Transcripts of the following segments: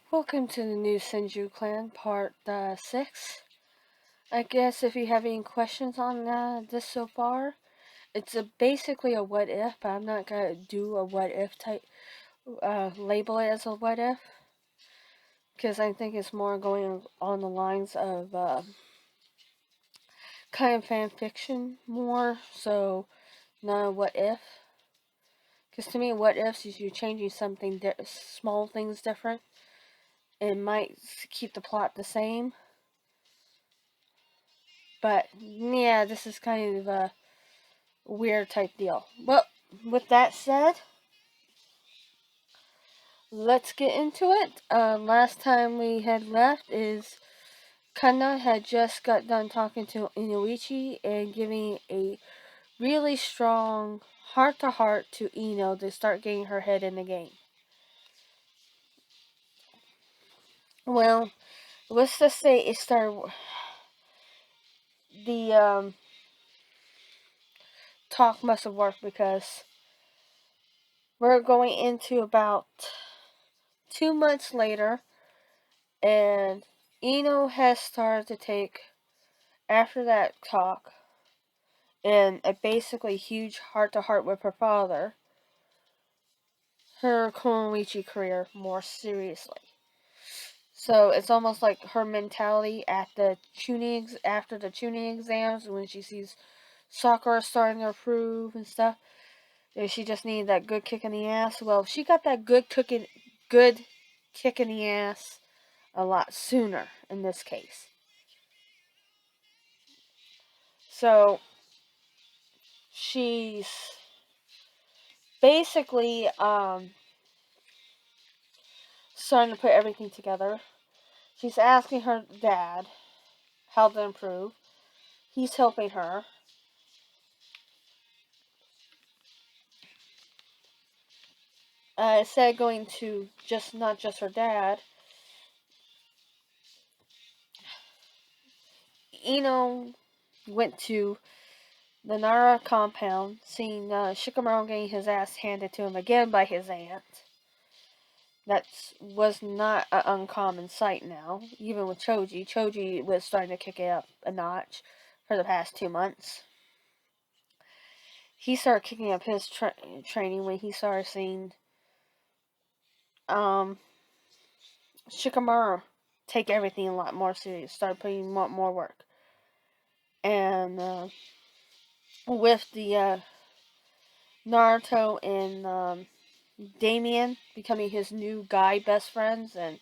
Welcome to the new Senju clan, part 6. I guess if you have any questions on this so far, it's basically a what if, but I'm not going to do a what if type, label it as a what if, because I think it's more going on the lines of kind of fan fiction more, so not a what if. Because to me, what ifs is you changing something, small things different. It might keep the plot the same. But yeah, this is kind of a weird type deal. Well, with that said, let's get into it. Last time we had left is Kana had just got done talking to Inuichi and giving a really strong heart to heart to Ino to start getting her head in the game. Well, let's just say it started. The talk must have worked because we're going into about 2 months later, and Ino has started to take, after that talk, and a basically huge heart-to-heart with her father, her Konoichi career more seriously. So it's almost like her mentality at after the tuning exams, when she sees Sakura starting to improve and stuff, she just needed that good kick in the ass. Well, she got that good kick in the ass a lot sooner in this case. So she's basically starting to put everything together. She's asking her dad how to improve. He's helping her. Instead of going to not just her dad, Ino went to the Nara compound, seeing Shikamaru getting his ass handed to him again by his aunt. That was not an uncommon sight now, even with Choji. Choji was starting to kick it up a notch for the past 2 months. He started kicking up his training when he started seeing Shikamaru take everything a lot more serious, start putting more work. And with the Naruto and Damian becoming his new guy best friends, and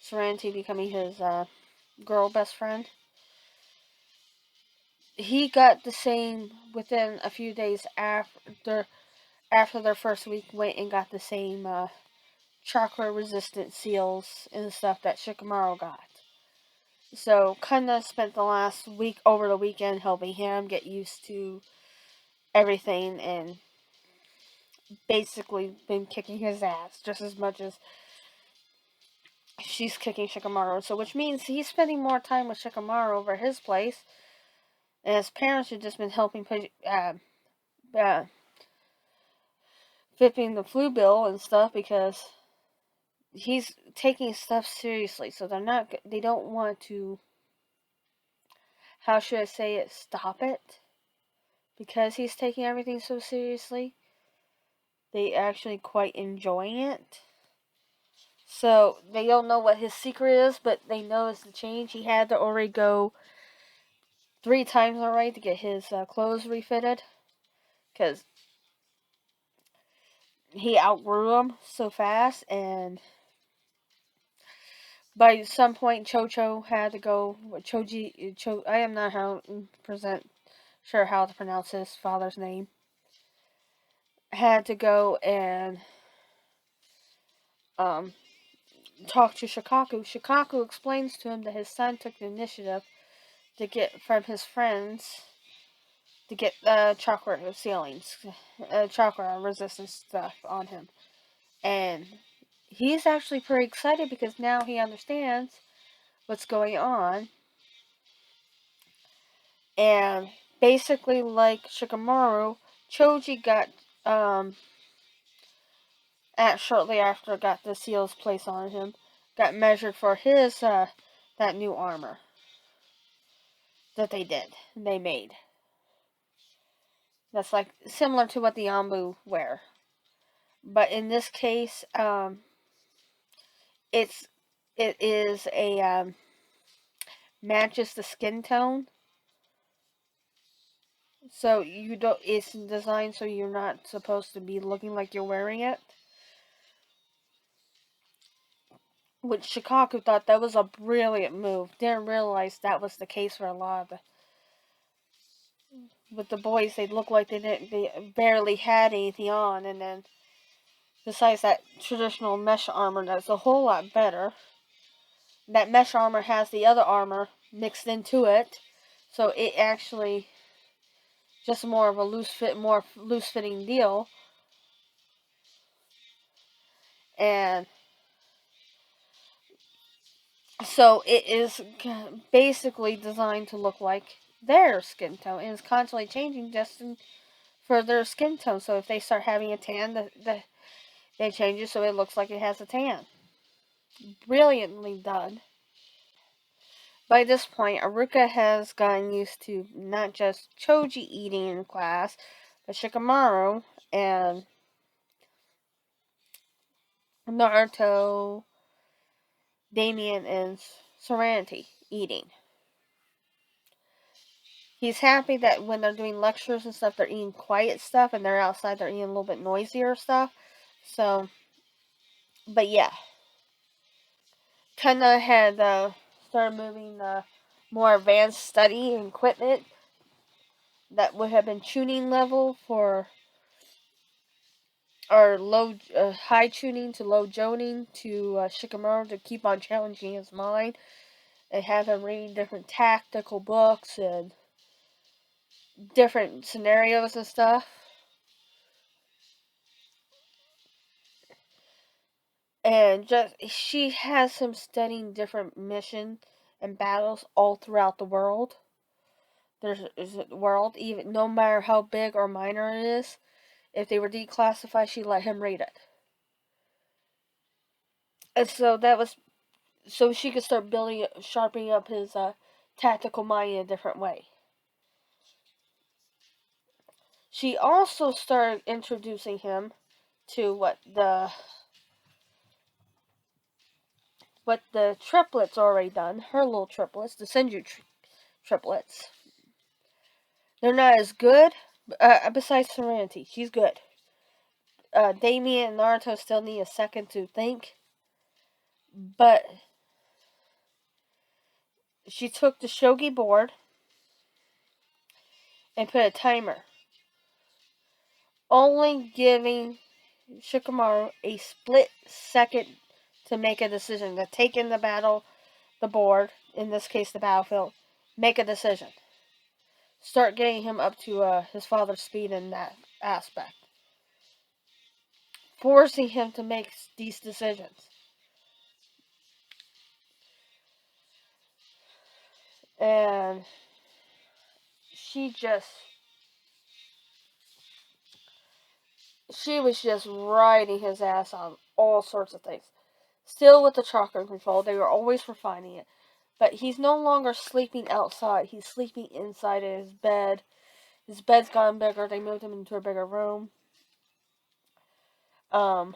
Serenity becoming his girl best friend, he got the same within a few days after their first week. Went and got the same chakra resistant seals and stuff that Shikamaru got. So Kana spent the last week over the weekend helping him get used to everything, and basically been kicking his ass just as much as she's kicking Shikamaru. So which means he's spending more time with Shikamaru over his place, and his parents have just been helping put flipping the flu bill and stuff, because he's taking stuff seriously. So they don't want to, how should I say it, stop it, because he's taking everything so seriously. They actually quite enjoying it. So they don't know what his secret is, but they know it's the change. He had to already go 3 times already to get his clothes refitted, because he outgrew them so fast, and by some point Chocho had to go. I am not sure how to pronounce his father's name. Had to go and talk to Shikaku. Shikaku explains to him that his son took the initiative to get from his friends to get chakra ceilings, chakra resistance stuff on him. And he's actually pretty excited because now he understands what's going on. And basically, like Shikamaru, Choji got shortly after got the seals placed on him. got measured for his that new armor that they made. That's like similar to what the Ambu wear, but in this case, it is a matches the skin tone. So you don't. It's designed so you're not supposed to be looking like you're wearing it. Which Shikaku thought that was a brilliant move. Didn't realize that was the case for a lot of with the boys. They looked like they barely had anything on, and then besides that traditional mesh armor, that's a whole lot better. That mesh armor has the other armor mixed into it, so it actually just more of a more loose fitting deal. And so it is basically designed to look like their skin tone, and it's constantly changing for their skin tone. So if they start having a tan, they change it so it looks like it has a tan. Brilliantly done. By this point, Aruka has gotten used to not just Choji eating in class, but Shikamaru and Naruto, Damian, and Serenity eating. He's happy that when they're doing lectures and stuff, they're eating quiet stuff, and they're outside, they're eating a little bit noisier stuff. So, but yeah. Kinda had started moving more advanced study equipment that would have been tuning level for or high tuning to low joning to Shikamaru to keep on challenging his mind and have him reading different tactical books and different scenarios and stuff. And just she has him studying different missions and battles all throughout the world. There's a world, even no matter how big or minor it is. If they were declassified, she let him read it. And so that was so she could start sharpening up his tactical mind in a different way. She also started introducing him to what the triplets already done. Her little triplets, the Senju triplets. They're not as good. Besides Serenity, she's good. Damian and Naruto still need a second to think. But she took the shogi board and put a timer, only giving Shikamaru a split second to make a decision, to take in the board, in this case the battlefield, make a decision. Start getting him up to his father's speed in that aspect. Forcing him to make these decisions. And she was just riding his ass on all sorts of things. Still with the chakra control, they were always refining it. But he's no longer sleeping outside. He's sleeping inside in his bed. His bed's gotten bigger. They moved him into a bigger room. So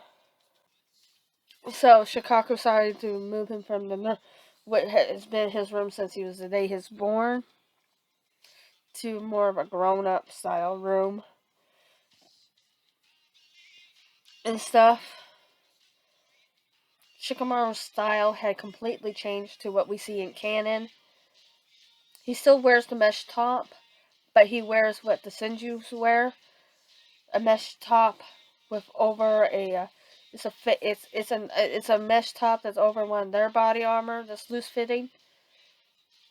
Shikaku decided to move him from what has been his room since he was the day he was born to more of a grown-up style room and stuff. Shikamaru's style had completely changed to what we see in canon. He still wears the mesh top, but he wears what the Senjus wear, a mesh top with over a it's a mesh top that's over one of their body armor that's loose fitting,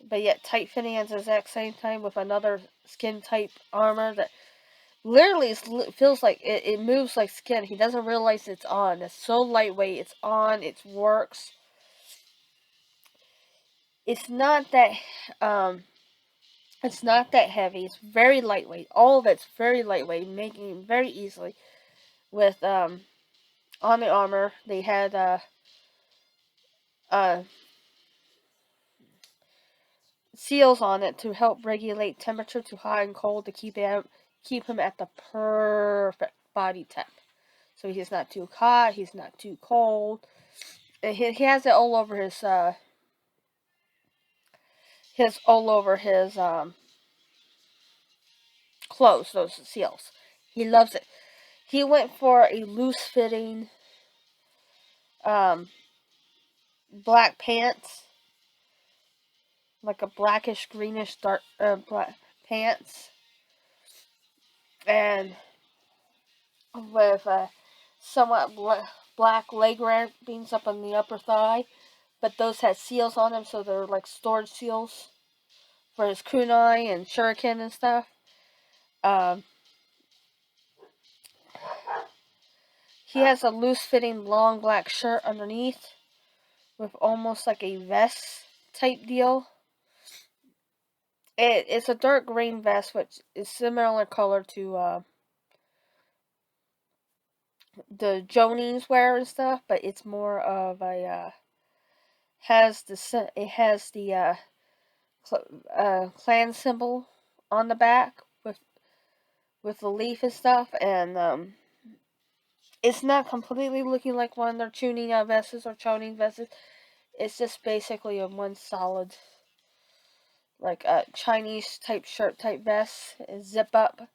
but yet tight fitting at the exact same time with another skin type armor that literally feels like it moves like skin. He doesn't realize it's on. It's so lightweight. It's on. It works. It's not that it's not that heavy. It's very lightweight. All of it's very lightweight, making it very easily with on the armor. They had uh, seals on it to help regulate temperature to hot and cold to keep him at the perfect body temp. So he's not too hot, he's not too cold. He has it all over his clothes. Those seals. He loves it. He went for a loose fitting um, black pants, like a blackish greenish dark black pants, and with somewhat black leg wrappings up on the upper thigh, but those had seals on them, so they're like storage seals for his kunai and shuriken and stuff. Um, he has a loose-fitting long black shirt underneath with almost like a vest type deal. It's a dark green vest, which is similar color to the Jonins wear and stuff, but it's more of a it has the clan symbol on the back with the leaf and stuff, and it's not completely looking like one of their tuning vests or choning vests. It's just basically a one solid, like a Chinese type shirt type vest, zip up.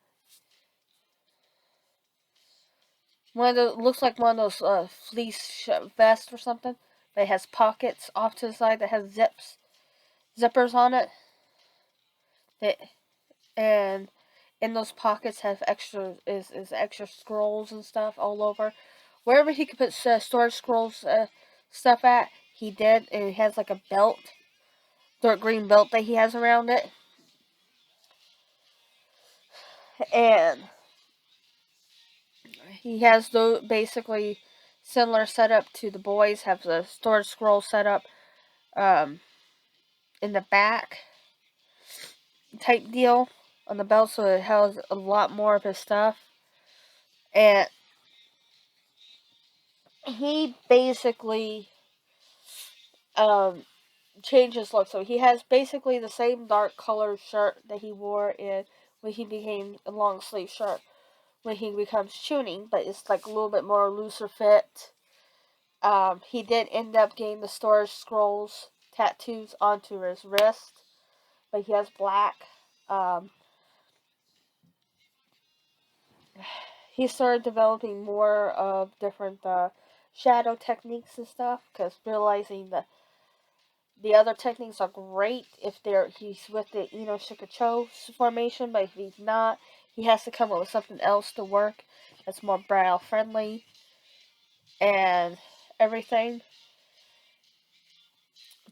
One of those looks like one of those fleece vests or something. But it has pockets off to the side that has zippers on it. That and in those pockets have extra scrolls and stuff all over. Wherever he could put storage scrolls stuff at, he did. And it has like a belt, dark green belt that he has around it, and he has those basically similar setup to the boys. Have the storage scroll setup um, in the back type deal on the belt, so it has a lot more of his stuff. And he basically um, changed his look. So he has basically the same dark colored shirt that he wore in when he became a long sleeve shirt when he becomes tuning, but it's like a little bit more looser fit. He did end up getting the storage scrolls tattoos onto his wrist, but he has black. Um, he started developing more of different shadow techniques and stuff because realizing that the other techniques are great if he's with the Ino Shikacho formation, but if he's not, he has to come up with something else to work that's more brow friendly and everything.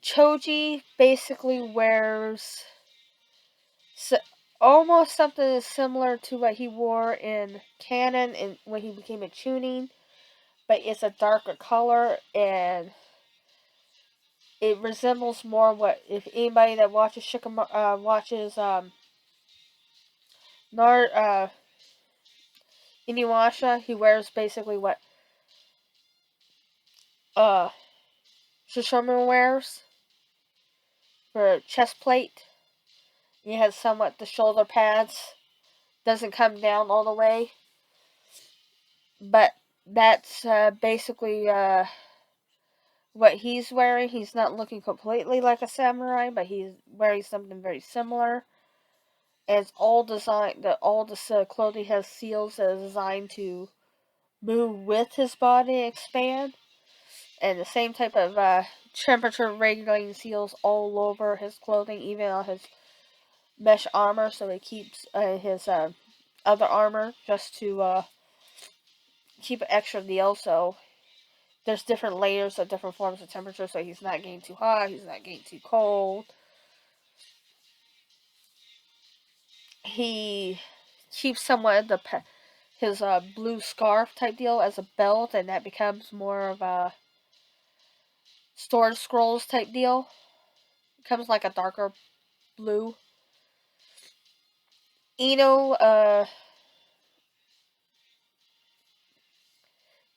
Choji basically wears almost something similar to what he wore in canon and when he became a tuning, but it's a darker color and it resembles more what if anybody that watches watches Nar Inuyasha, he wears basically what uh Shishomaru wears for a chest plate. He has somewhat the shoulder pads, doesn't come down all the way, but that's basically what he's wearing. He's not looking completely like a samurai, but he's wearing something very similar. And it's all designed. All the clothing has seals that are designed to move with his body and expand, and the same type of temperature regulating seals all over his clothing, even on his mesh armor, so it keeps his other armor just to keep an extra deal. So there's different layers of different forms of temperature, so he's not getting too hot, he's not getting too cold. He keeps somewhat of his blue scarf type deal as a belt, and that becomes more of a storage scrolls type deal. It becomes like a darker blue. Ino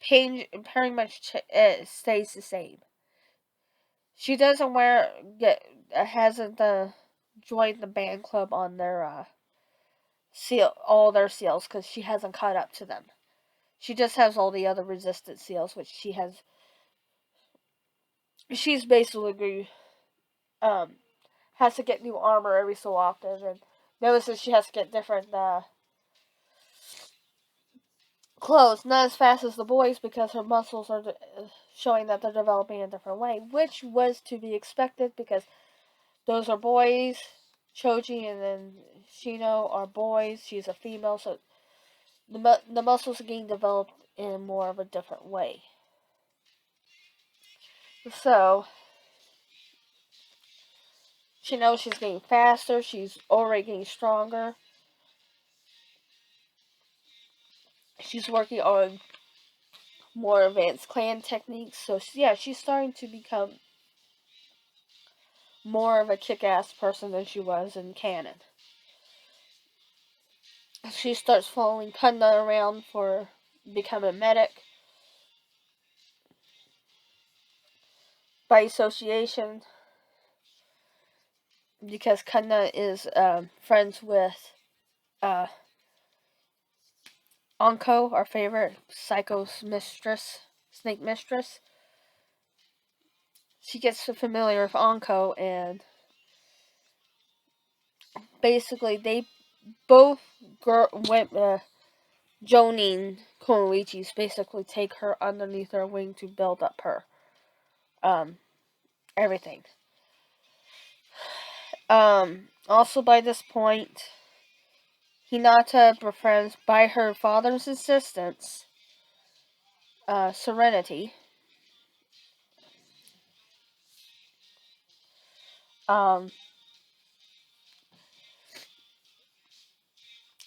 pretty much stays the same. She doesn't hasn't joined the band club on their all their seals because she hasn't caught up to them. She just has all the other resistance seals, which she has. She's basically has to get new armor every so often, and notices she has to get different clothes, not as fast as the boys because her muscles are showing that they're developing a different way, which was to be expected because those are boys. Choji and then Shino are boys. She's a female, so the muscles are getting developed in more of a different way. So she knows she's getting faster. She's already getting stronger. She's working on more advanced clan techniques. So yeah, she's starting to become more of a kick-ass person than she was in canon. She starts following Kunda around for becoming a medic by association because Kunda is friends with uh, Anko, our favorite psycho's mistress, snake mistress. She gets familiar with Anko, and basically they both went. Jonin Konoichi's basically take her underneath their wing to build up her everything. Also by this point, Hinata befriends by her father's insistence Serenity.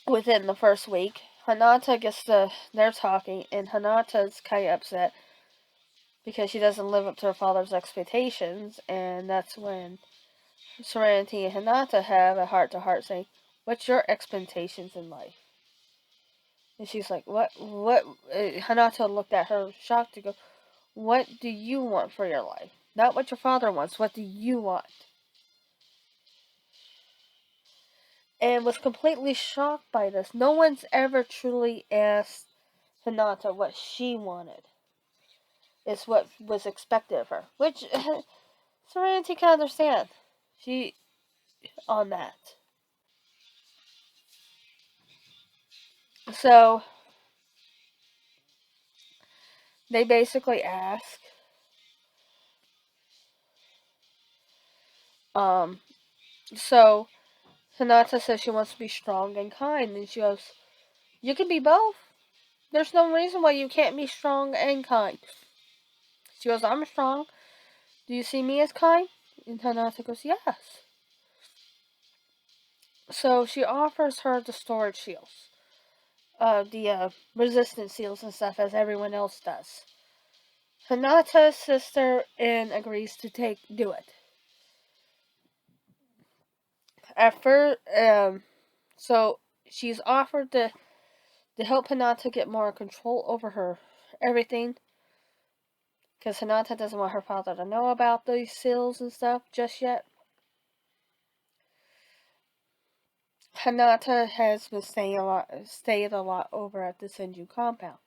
Within the first week, Hinata they're talking, and Hinata's kind of upset because she doesn't live up to her father's expectations, and that's when Serenity and Hinata have a heart-to-heart saying, "What's your expectations in life?" And she's like, what? Hinata looked at her shocked to go, what do you want for your life? Not what your father wants, what do you want? And was completely shocked by this. No one's ever truly asked Hinata what she wanted. It's what was expected of her. Which Serenity can understand. She on that. So they basically ask, um, so Hinata says she wants to be strong and kind, and she goes, you can be both. There's no reason why you can't be strong and kind. She goes, I'm strong. Do you see me as kind? And Hinata goes, yes. So she offers her the storage seals. The resistance seals and stuff as everyone else does. Hinata's sister in agrees to do it. At first, so she's offered to help Hinata get more control over her everything. Because Hinata doesn't want her father to know about these seals and stuff just yet. Hinata has been staying a lot over at the Senju compound.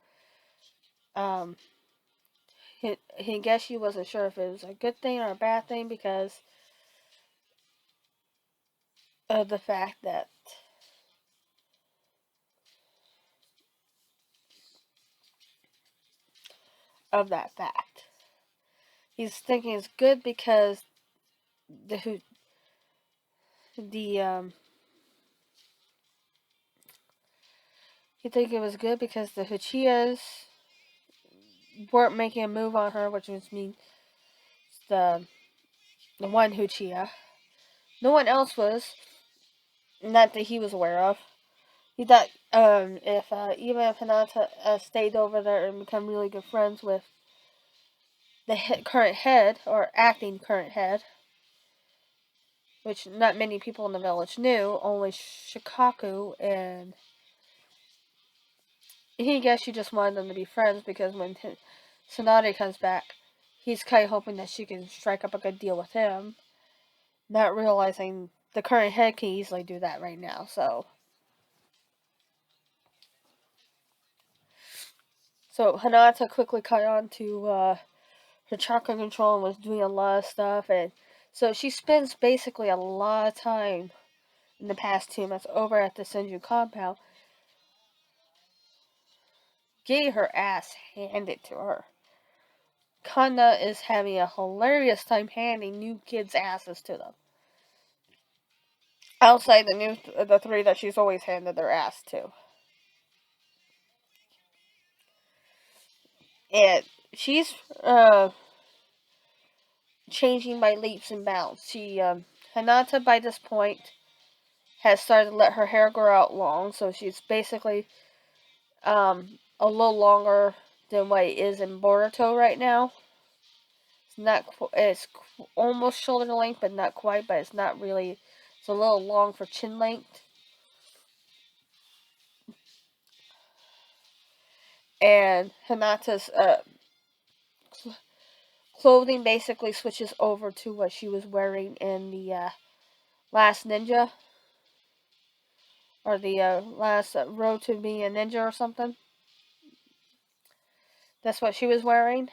Higeshi wasn't sure if it was a good thing or a bad thing because of the fact that of that fact. He's thinking it's good because the he think it was good because the Uchihas weren't making a move on her, which means the one Uchiha. No one else was, not that he was aware of. He thought if even if Hinata stayed over there and become really good friends with the current head or acting current head, which not many people in the village knew, only Shikaku and he guessed she just wanted them to be friends because when Tsunade comes back, he's kind of hoping that she can strike up a good deal with him, not realizing the current head can easily do that right now. So Hinata quickly caught on to her chakra control and was doing a lot of stuff, and so she spends basically a lot of time in the past 2 months over at the Senju compound, getting her ass handed to her. Kanda is having a hilarious time handing new kids' asses to them. Outside the three that she's always handed their ass to. And she's changing by leaps and bounds. Hinata by this point has started to let her hair grow out long, so she's basically a little longer than what it is in Boruto right now. It's almost shoulder length, but not quite. But it's not really. It's a little long for chin length. And Hinata's clothing basically switches over to what she was wearing in the last ninja, or the last Road to Being a Ninja or something. That's what she was wearing.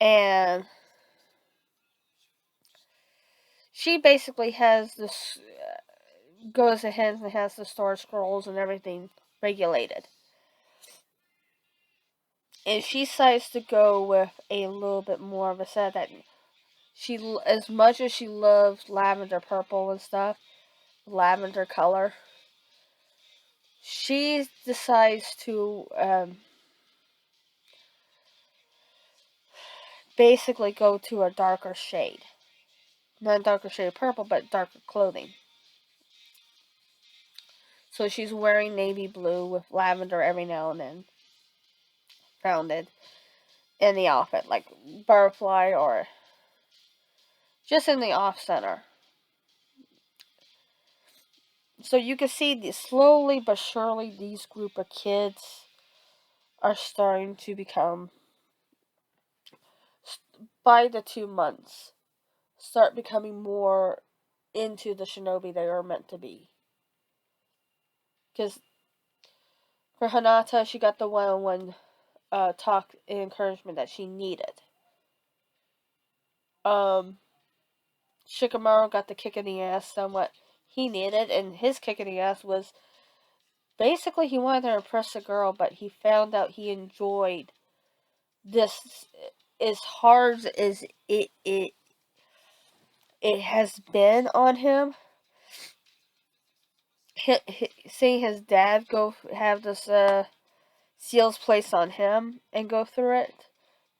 And she basically has this, goes ahead and has the store scrolls and everything regulated. And she decides to go with a little bit more of a set that she, as much as she loves lavender purple and stuff, lavender color, she decides to basically go to a darker shade. Not a darker shade of purple, but darker clothing. So she's wearing navy blue with lavender every now and then rounded in the outfit, like butterfly or just in the off center. So you can see slowly but surely these group of kids are starting to become, by the 2 months, start becoming more into the shinobi they are meant to be. Because for Hinata, she got the one-on-one talk and encouragement that she needed. Shikamaru got the kick in the ass on what he needed, and his kick in the ass was basically he wanted to impress a girl, but he found out he enjoyed this as hard as it has been on him. Seeing his dad go have this seals placed on him and go through it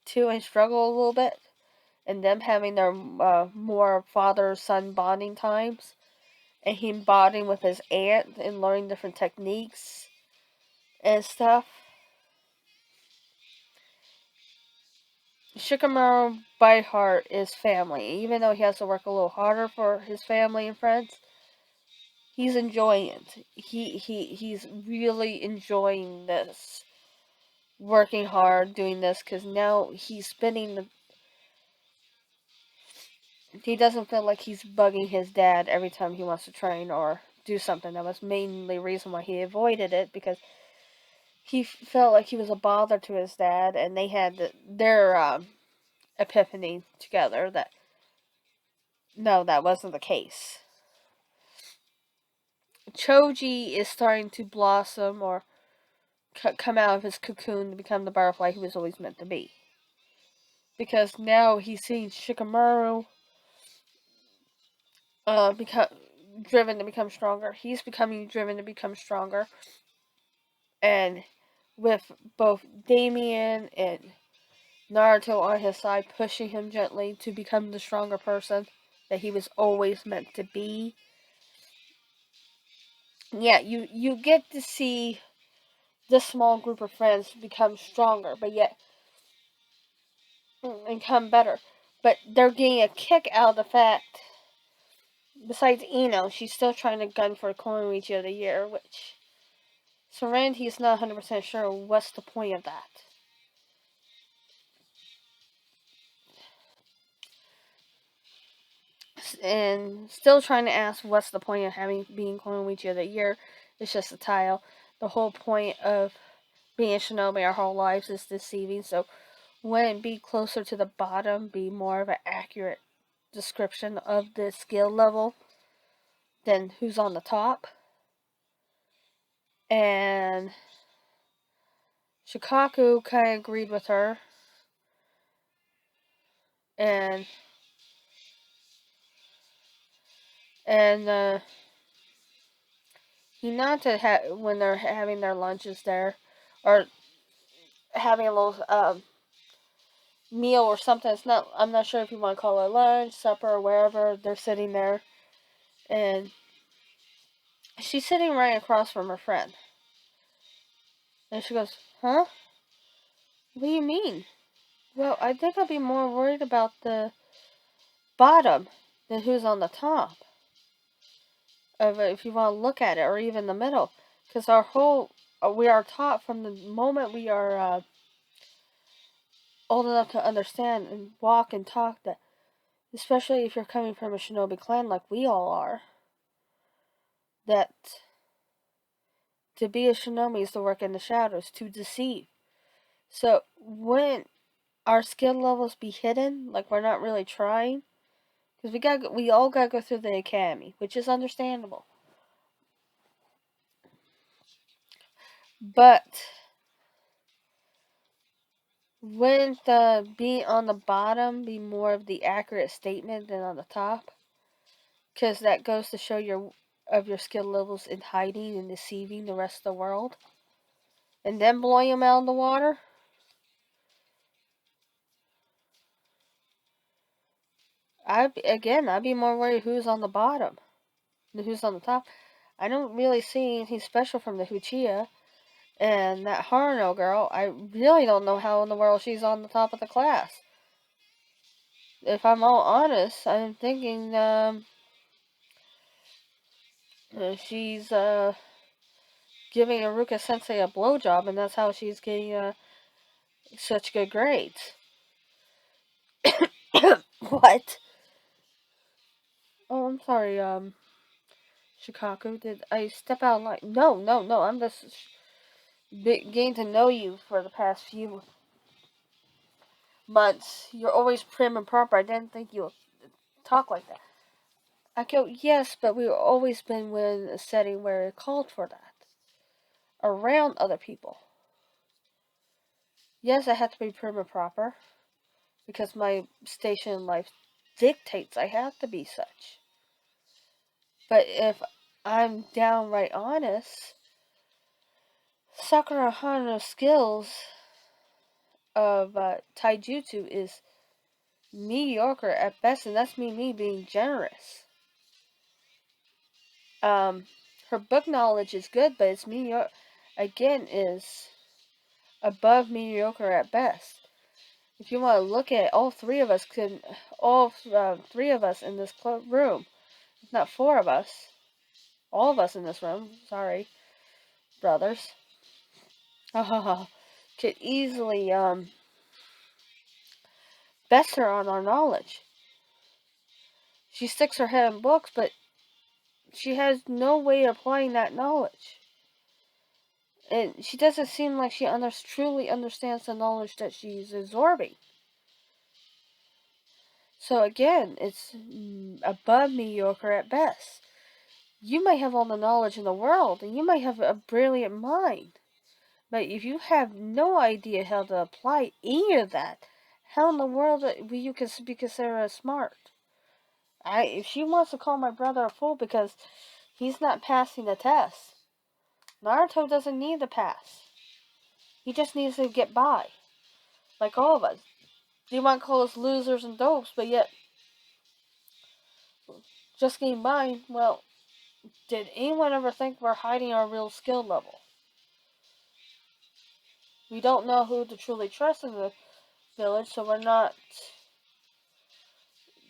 too and struggle a little bit, and them having their more father-son bonding times, and him bonding with his aunt and learning different techniques and stuff. Shikamaru by heart is family. Even though he has to work a little harder for his family and friends, he's enjoying it. He's really enjoying this, working hard, doing this, because now he's spending he doesn't feel like he's bugging his dad every time he wants to train or do something. That was mainly the reason why he avoided it, because he felt like he was a bother to his dad, and they had their epiphany together that no, that wasn't the case. Choji is starting to blossom or come out of his cocoon to become the butterfly he was always meant to be. Because now he's seeing Shikamaru become driven to become stronger. He's becoming driven to become stronger. And with both Damian and Naruto on his side, pushing him gently to become the stronger person that he was always meant to be. Yeah, you get to see this small group of friends become stronger, but yet and become better. But they're getting a kick out of the fact, besides Ino, she's still trying to gun for Konoichi of the Year, which Serenity is not 100% sure what's the point of that. and still trying to ask what's the point of being Konoichi of the Year. It's just a title. The whole point of being a shinobi our whole lives is deceiving, so wouldn't be closer to the bottom be more of an accurate description of the skill level than who's on the top? And Shikaku kind of agreed with her. And Hinata, when they're having their lunches there, or having a little meal or something. It's not. I'm not sure if you want to call it lunch, supper, or wherever. They're sitting there, and she's sitting right across from her friend, and she goes, "Huh? What do you mean?" Well, I think I'd be more worried about the bottom than who's on the top. Of it, if you want to look at it, or even the middle, because we are taught from the moment we are old enough to understand and walk and talk that, especially if you're coming from a shinobi clan like we all are, that to be a shinobi is to work in the shadows, to deceive. So wouldn't our skill levels be hidden, like we're not really trying? Because we all gotta go through the academy, which is understandable. But wouldn't the being on the bottom be more of the accurate statement than on the top? Because that goes to show your skill levels in hiding and deceiving the rest of the world, and then blowing them out of the water. I'd be more worried who's on the bottom than who's on the top. I don't really see anything special from the Uchiha. And that Haruno girl, I really don't know how in the world she's on the top of the class. If I'm all honest, I'm thinking she's giving Aruka Sensei a blowjob, and that's how she's getting such good grades. What? Oh, I'm sorry, Shikaku. Did I step out of line? No, no, no. I'm just getting to know you for the past few months. You're always prim and proper. I didn't think you would talk like that. I go, yes, but we've always been in a setting where it called for that. Around other people. Yes, I have to be prim and proper. Because my station in life dictates I have to be such. But if I'm downright honest, Sakura Hana's skills of taijutsu is mediocre at best, and that's me being generous. Her book knowledge is good, but it's mediocre. Again, is above mediocre at best. If you want to look at it, all three of us in this room, if not four of us, all of us in this room, sorry, brothers, could easily best her on our knowledge. She sticks her head in books, but she has no way of applying that knowledge. And she doesn't seem like she truly understands the knowledge that she's absorbing. So again, it's above mediocre at best. You might have all the knowledge in the world, and you might have a brilliant mind. But if you have no idea how to apply any of that, how in the world will you be considered smart? If she wants to call my brother a fool because he's not passing the test, Naruto doesn't need to pass. He just needs to get by, like all of us. You might call us losers and dopes, but yet just getting by. Well, did anyone ever think we're hiding our real skill level? We don't know who to truly trust in the village, so we're not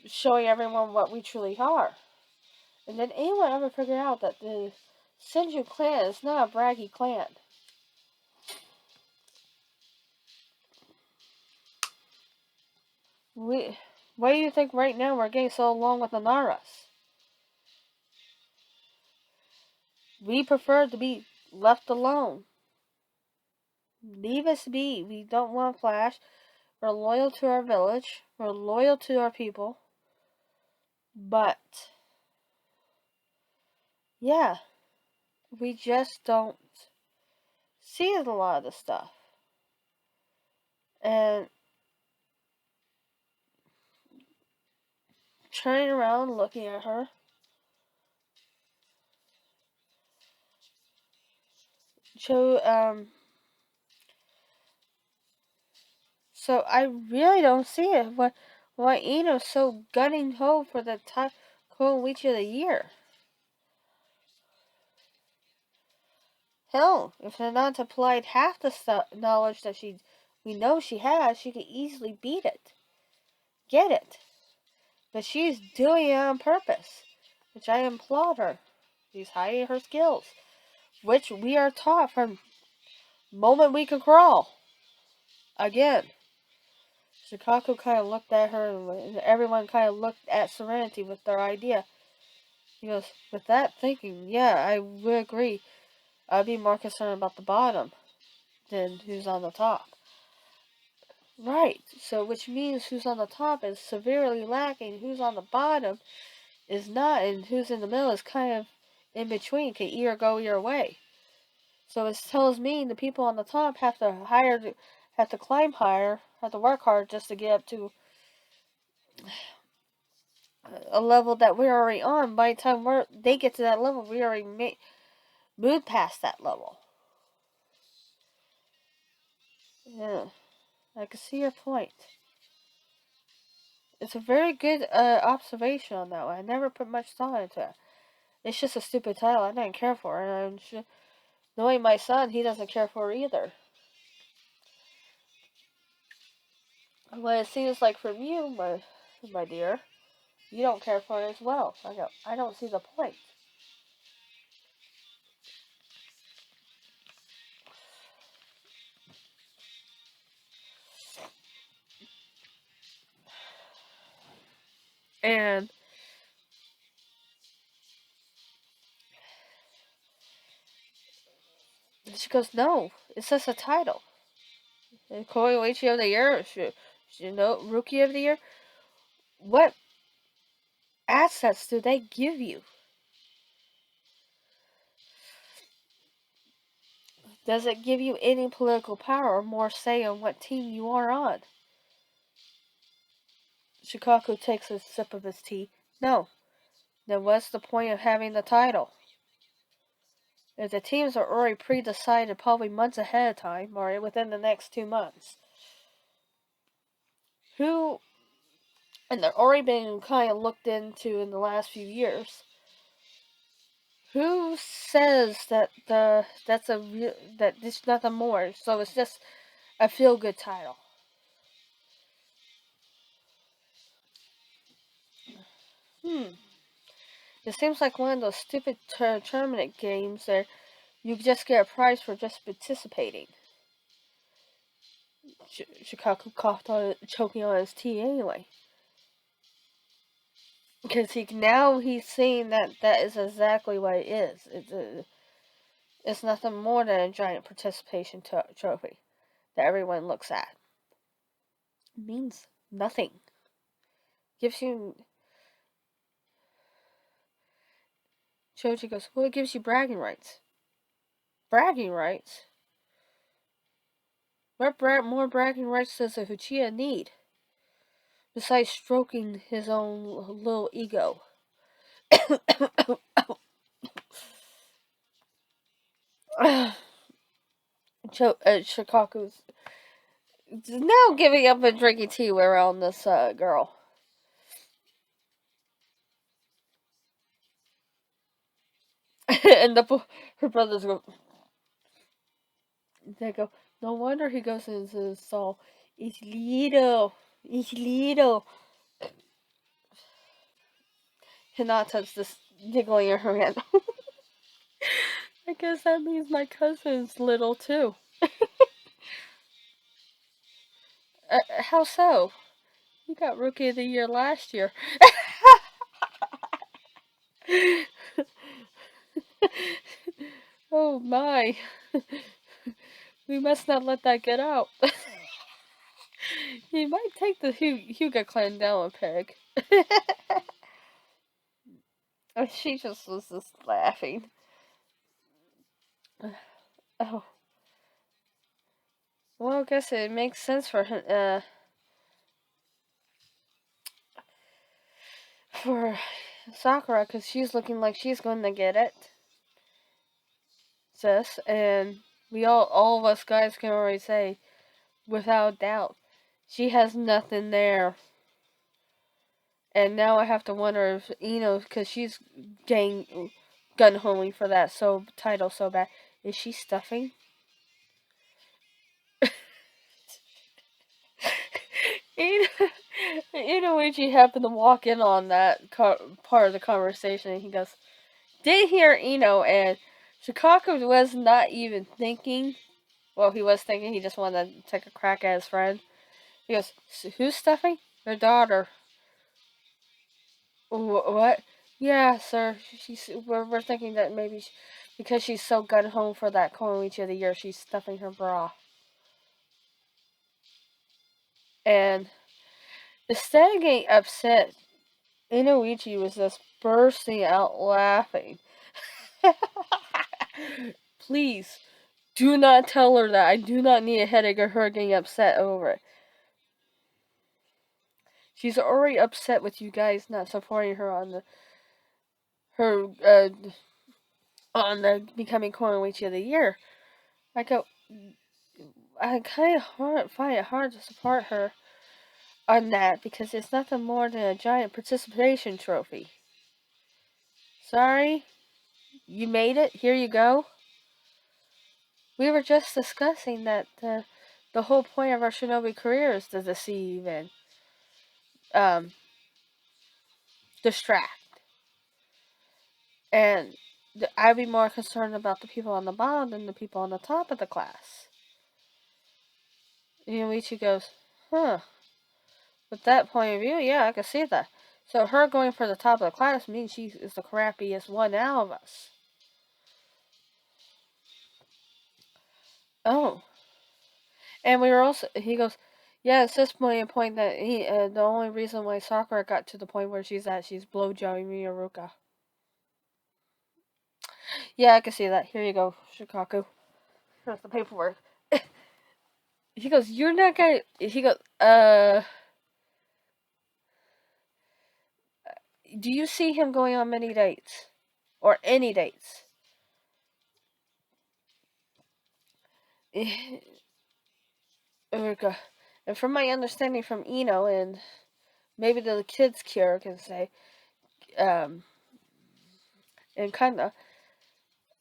showing everyone what we truly are. And did anyone ever figure out that the Senju clan is not a braggy clan? We Why do you think right now we're getting so along with the Naras? We prefer to be left alone. Leave us be. We don't want flash. We're loyal to our village. We're loyal to our people. But, yeah, we just don't see a lot of the stuff. And turning around, looking at her. So I really don't see it. Why Ino's so gunning ho for the Koichi of the year? Hell, if Hinata applied half the knowledge that we know she has, she could easily beat it. Get it. But she's doing it on purpose, which I applaud her. She's hiding her skills, which we are taught from moment we can crawl. Again, Shikaku kind of looked at her, and everyone kind of looked at Serenity with their idea. He goes, with that thinking, yeah, I would agree. I'd be more concerned about the bottom than who's on the top. Right, so which means who's on the top is severely lacking, who's on the bottom is not, and who's in the middle is kind of in between, can either go your way. So it tells me the people on the top have to climb higher, have to work hard just to get up to a level that we're already on. By the time they get to that level, we already moved past that level. Yeah, I can see your point. It's a very good observation on that one. I never put much thought into it. It's just a stupid title. I didn't care for it. And knowing my son, he doesn't care for it either. But it seems like from you, my dear, you don't care for it as well. I don't see the point. And she goes, no, it's just a title. And Koichi of the Year, Rookie of the Year. What assets do they give you? Does it give you any political power or more say on what team you are on? Shikaku takes a sip of his tea. No. Then what's the point of having the title? If the teams are already pre-decided probably months ahead of time, or within the next 2 months, who, and they're already been kind of looked into in the last few years, who says that that it's nothing more, so it's just a feel-good title? It seems like one of those stupid tournament games that you just get a prize for just participating. Shikaku coughed on choking on his tea anyway. Because he's seeing that is exactly what it is. It's nothing more than a giant participation trophy that everyone looks at. It means nothing. Gives you. Choji goes, well, it gives you bragging rights. Bragging rights? What more bragging rights does a Uchiha need? Besides stroking his own little ego. Shikaku's now giving up and drinking tea around this girl. And her brothers go. They go. No wonder he goes into his soul. It's little. It's little. Hinata's just giggling at her hand. I guess that means my cousin's little too. How so? He got Rookie of the Year last year. Oh my. We must not let that get out. He might take the Hyuga clan down a peg. She just was just laughing. Oh. Well, I guess it makes sense for him, for Sakura, because she's looking like she's going to get it, sis. And we all of us guys can already say, without doubt, she has nothing there. And now I have to wonder if because she's getting gun homing for that title so bad, is she stuffing? Inuichi happened to walk in on that part of the conversation, and he goes, "Did hear Ino," and Shikaku was not even thinking. Well, he was thinking. He just wanted to take a crack at his friend. He goes, "Who's stuffing? Their daughter." What? Yeah, sir. We're thinking that maybe because she's so gun ho for that Konoichi of the Year, she's stuffing her bra. And instead of getting upset, Inoichi was just bursting out laughing. Please, do not tell her that. I do not need a headache or her getting upset over it. She's already upset with you guys not supporting her on the becoming Konoichi of the Year. I kind of find it hard to support her on that because it's nothing more than a giant participation trophy. Sorry, you made it. Here you go. We were just discussing that the whole point of our shinobi career is to deceive and distract. And I'd be more concerned about the people on the bottom than the people on the top of the class. Yuichi goes, huh. With that point of view, yeah, I can see that. So her going for the top of the class means she is the crappiest one out of us. Oh. And we were also, he goes, yeah, it's this point that the only reason why Sakura got to the point where she's at, she's blowjobbing Miyaruka. Yeah, I can see that. Here you go, Shikaku. Here's the paperwork. He goes, you're not gonna, he goes, do you see him going on many dates? Or any dates? Miyaruka. And from my understanding from Ino, and maybe the kids cure can say, and kinda,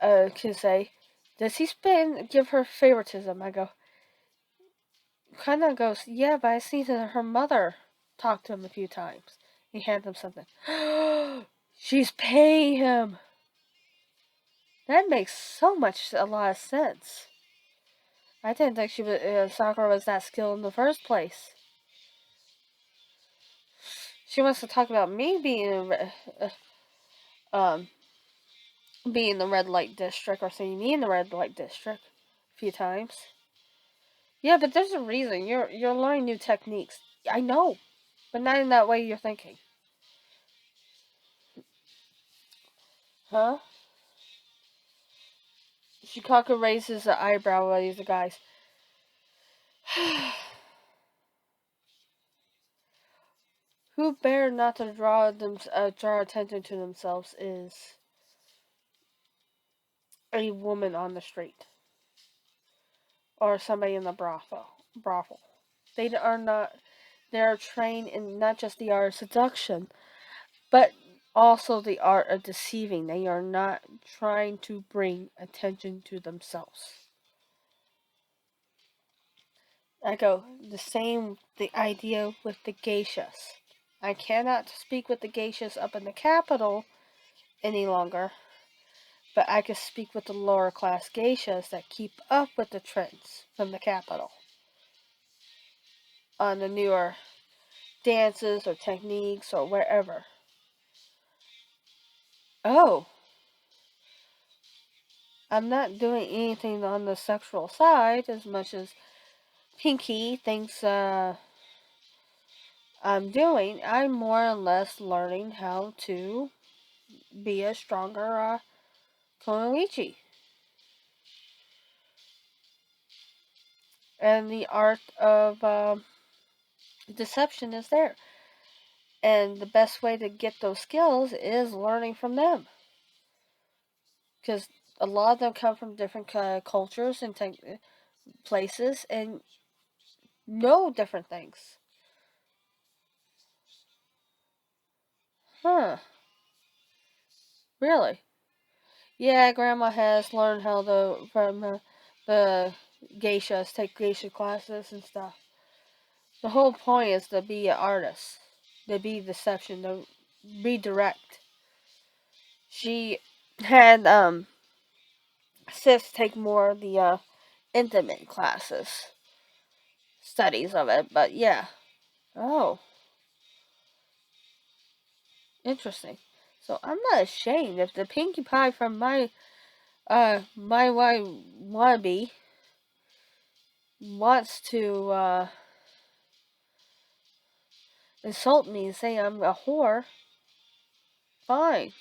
can say, does he give her favoritism? I go, kinda goes, yeah, but I seen her mother talk to him a few times. He handed him something. She's paying him. That makes a lot of sense. I didn't think Sakura was that skilled in the first place. She wants to talk about me being in the red light district or seeing me in the red light district a few times. Yeah, but there's a reason. You're learning new techniques. I know, but not in that way you're thinking. Huh? Shikaku raises an eyebrow at the guys. Who better not to draw attention to themselves is a woman on the street or somebody in the brothel. They are not. They are trained in not just the art of seduction, but also the art of deceiving. They are not trying to bring attention to themselves. I go the idea with the geishas. I cannot speak with the geishas up in the capital any longer, but I can speak with the lower class geishas that keep up with the trends from the capital on the newer dances or techniques or wherever. Oh, I'm not doing anything on the sexual side as much as Pinky thinks I'm doing. I'm more or less learning how to be a stronger Konoichi. And the art of deception is there. And the best way to get those skills is learning from them. Because a lot of them come from different cultures and places and know different things. Huh. Really? Yeah, Grandma has learned how to, from the geishas, take geisha classes and stuff. The whole point is to be an artist. To be deception, to be direct. She had sis take more of the intimate classes, studies of it, but yeah. Oh, interesting. So I'm not ashamed if the Pinkie Pie from my wannabe wants to insult me and say I'm a whore. Fine.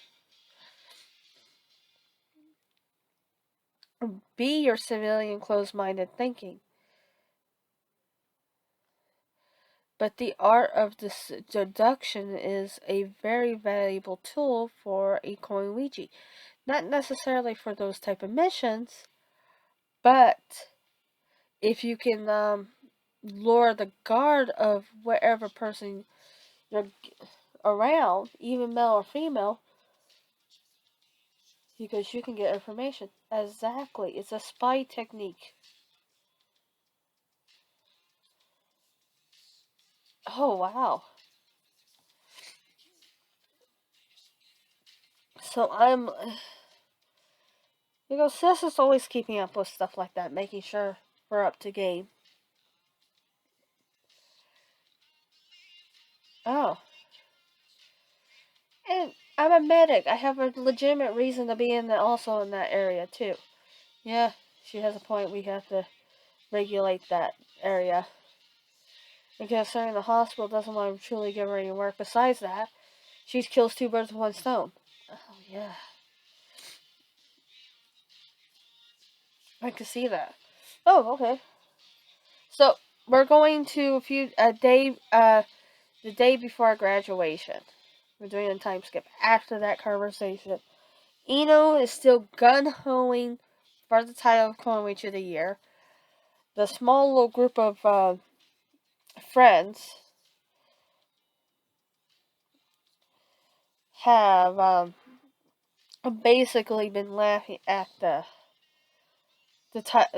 Be your civilian closed-minded thinking. But the art of deduction is a very valuable tool for a Koinuiji. Not necessarily for those type of missions, but if you can lure the guard of whatever person you're around, even male or female, because you can get information. Exactly. It's a spy technique. Oh, wow. So Sis is always keeping up with stuff like that, making sure we're up to game. Oh. And I'm a medic. I have a legitimate reason to be also in that area, too. Yeah, she has a point. We have to regulate that area. Because considering the hospital doesn't want to truly give her any work. Besides that, she kills two birds with one stone. Oh, yeah. I can see that. Oh, okay. So, we're going to the day before graduation. We're doing a time skip after that conversation. Ino is still gun-hoing for the title of Konoichi of the Year. The small little group of friends have basically been laughing at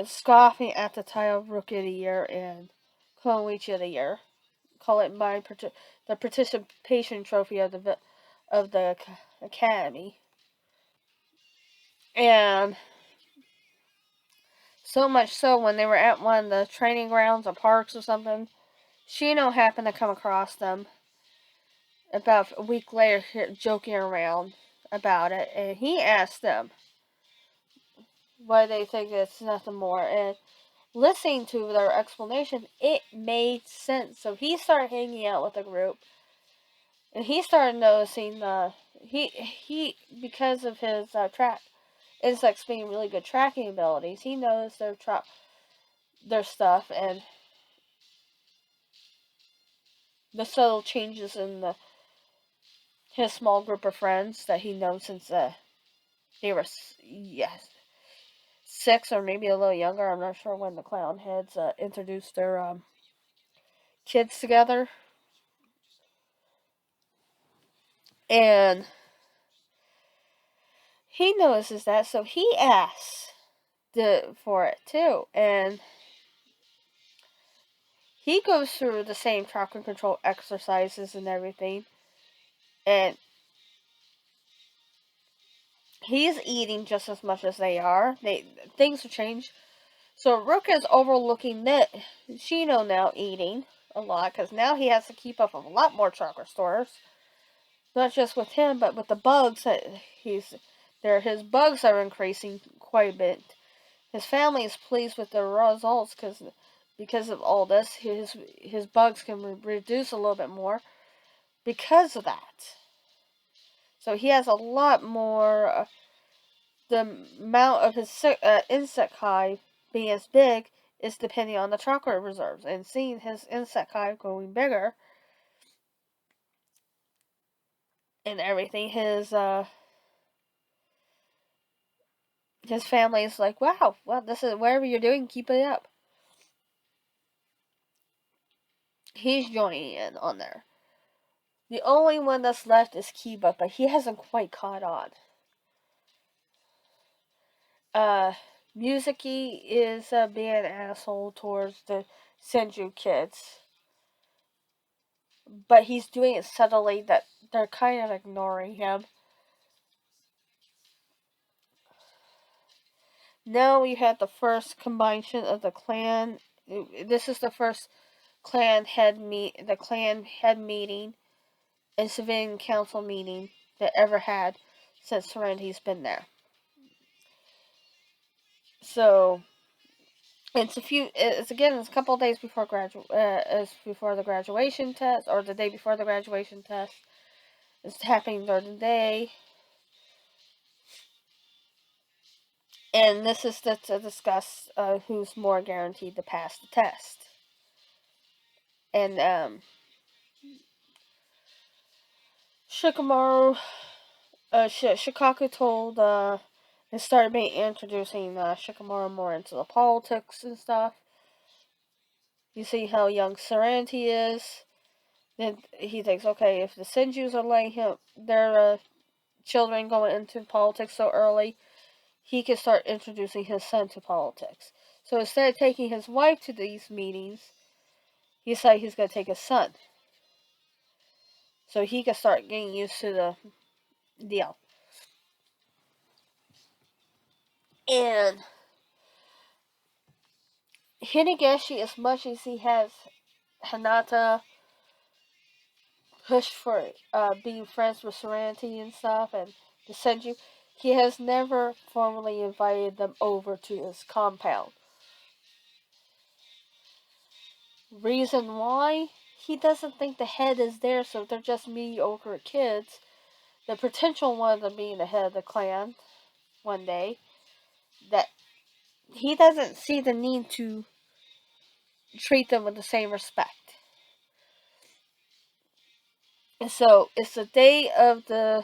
scoffing at the title of Rookie of the Year and Konoichi of the Year. Call it the participation trophy of the academy. And so much so, when they were at one of the training grounds or parks or something, Shino happened to come across them about a week later, joking around about it, and he asked them why they think it's nothing more. And listening to their explanation, it made sense. So he started hanging out with the group, and he started noticing he because of his track insects being really good tracking abilities, he knows their stuff and the subtle changes in his small group of friends that he knows since they were yes 6 or maybe a little younger. I'm not sure when the clown heads introduced their kids together, and he notices that, so he asks for it too, and he goes through the same chakra control exercises and everything, and he's eating just as much as they are. Things have changed. So Rook is overlooking Shino now eating a lot because now he has to keep up with a lot more chakra stores. Not just with him, but with the bugs that he's there. His bugs are increasing quite a bit. His family is pleased with the results because of all this. His bugs can reduce a little bit more because of that. So he has a lot more. The amount of his insect hive being as big is depending on the chakra reserves, and seeing his insect hive growing bigger and everything, his family is like, wow, well, this is whatever you're doing, keep it up. He's joining in on there. The only one that's left is Kiba, but he hasn't quite caught on. Musicy is being an asshole towards the Senju kids, but he's doing it subtly that they're kind of ignoring him. Now we had the first combination of the clan. This is the first clan head meeting and civilian council meeting that ever had since Serenity's been there. So it's a couple of days before before the graduation test, or the day before the graduation test. It's happening during the day, and this is to discuss who's more guaranteed to pass the test. And Shikamaru, Shikaku told and started introducing Shikamaru more into the politics and stuff. You see how young Serenity is. Then he thinks, okay, if the Senjus are letting their children going into politics so early, he can start introducing his son to politics. So instead of taking his wife to these meetings, he decided he's going to take his son. So he can start getting used to the deal. And Hidegashi, as much as he has Hinata push for being friends with Serenity and stuff, and the Senju, he has never formally invited them over to his compound. Reason why? He doesn't think the head is there, so they're just mediocre kids. The potential one of them being the head of the clan one day. That he doesn't see the need to treat them with the same respect. And so it's the day of they're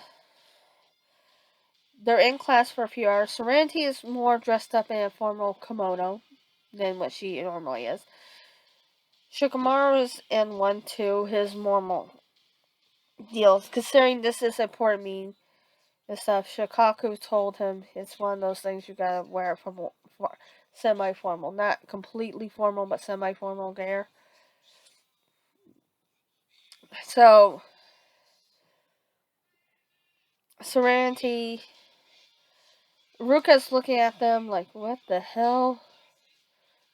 in class for a few hours. Serenity is more dressed up in a formal kimono than what she normally is. Shikamaru is in one too, his normal deals. Considering this is a important meeting and stuff, Shikaku told him it's one of those things you gotta wear for semi-formal. Not completely formal, but semi-formal gear. So, Serenity, Ruka's looking at them like, what the hell?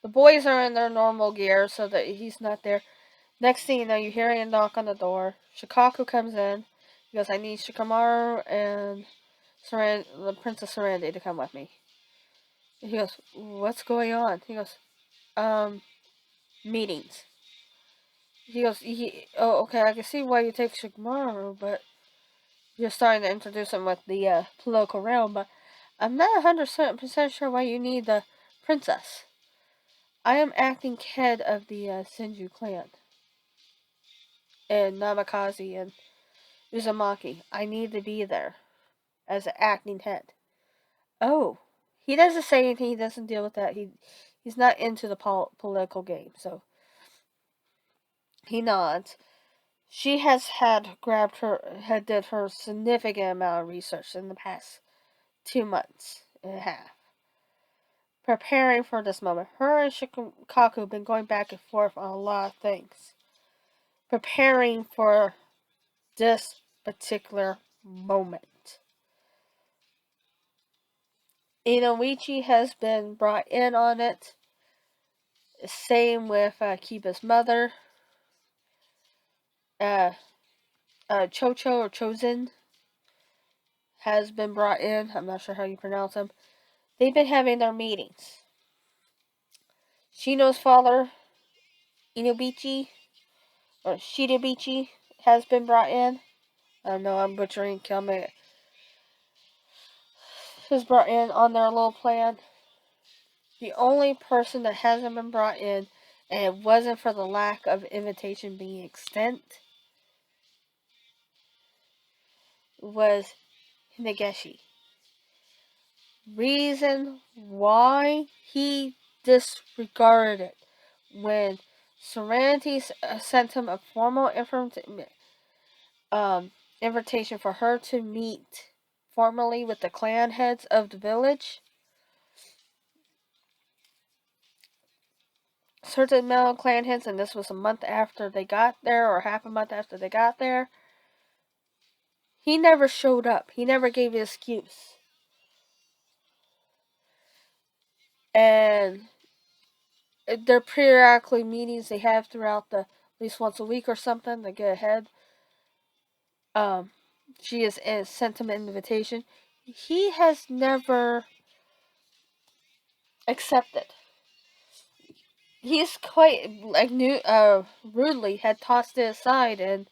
The boys are in their normal gear, so that he's not there. Next thing you know, you hear a knock on the door. Shikaku comes in. He goes, I need Shikamaru and the Princess Serenity to come with me. He goes, what's going on? He goes, meetings. He goes, oh, okay, I can see why you take Shikamaru, but you're starting to introduce him with the political realm, but I'm not 100% sure why you need the princess. I am acting head of the Senju clan. And Namikaze and Uzumaki. I need to be there as an acting head. Oh. He doesn't say anything. He doesn't deal with that. He's not into the political game, so he nods. She had did her significant amount of research in the past 2 months and a half, preparing for this moment. Her and Shikaku have been going back and forth on a lot of things, preparing for this particular moment. Inoichi has been brought in on it. Same with Kiba's mother. uh, Chocho or Chozen has been brought in. I'm not sure how you pronounce him. They've been having their meetings. Shino's father, Inobichi, or Shidobichi, has been brought in. I know I'm butchering Kelme. Is brought in on their little plan. The only person that hasn't been brought in, and it wasn't for the lack of invitation being extent, was Hinegeshi. Reason why he disregarded it when Serenity sent him a formal invitation for her to meet formally with the clan heads of the village. Certain amount of clan heads, and this was a month after they got there, or half a month after they got there. He never showed up. He never gave an excuse. And their periodically meetings they have throughout the, at least once a week or something, to get ahead. She has sent him an invitation. He has never accepted. He's quite like rudely had tossed it aside and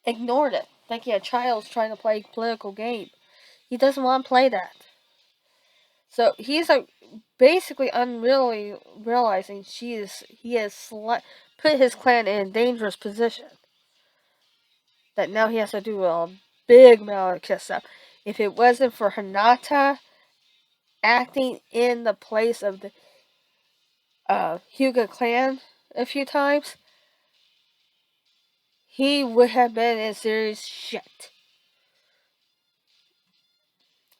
ignored it, thinking a child's trying to play a political game. He doesn't want to play that. So he's basically unreally realizing he has put his clan in a dangerous position. That now he has to do a big amount of stuff. If it wasn't for Hinata acting in the place of the Hyuga clan a few times, he would have been in serious shit.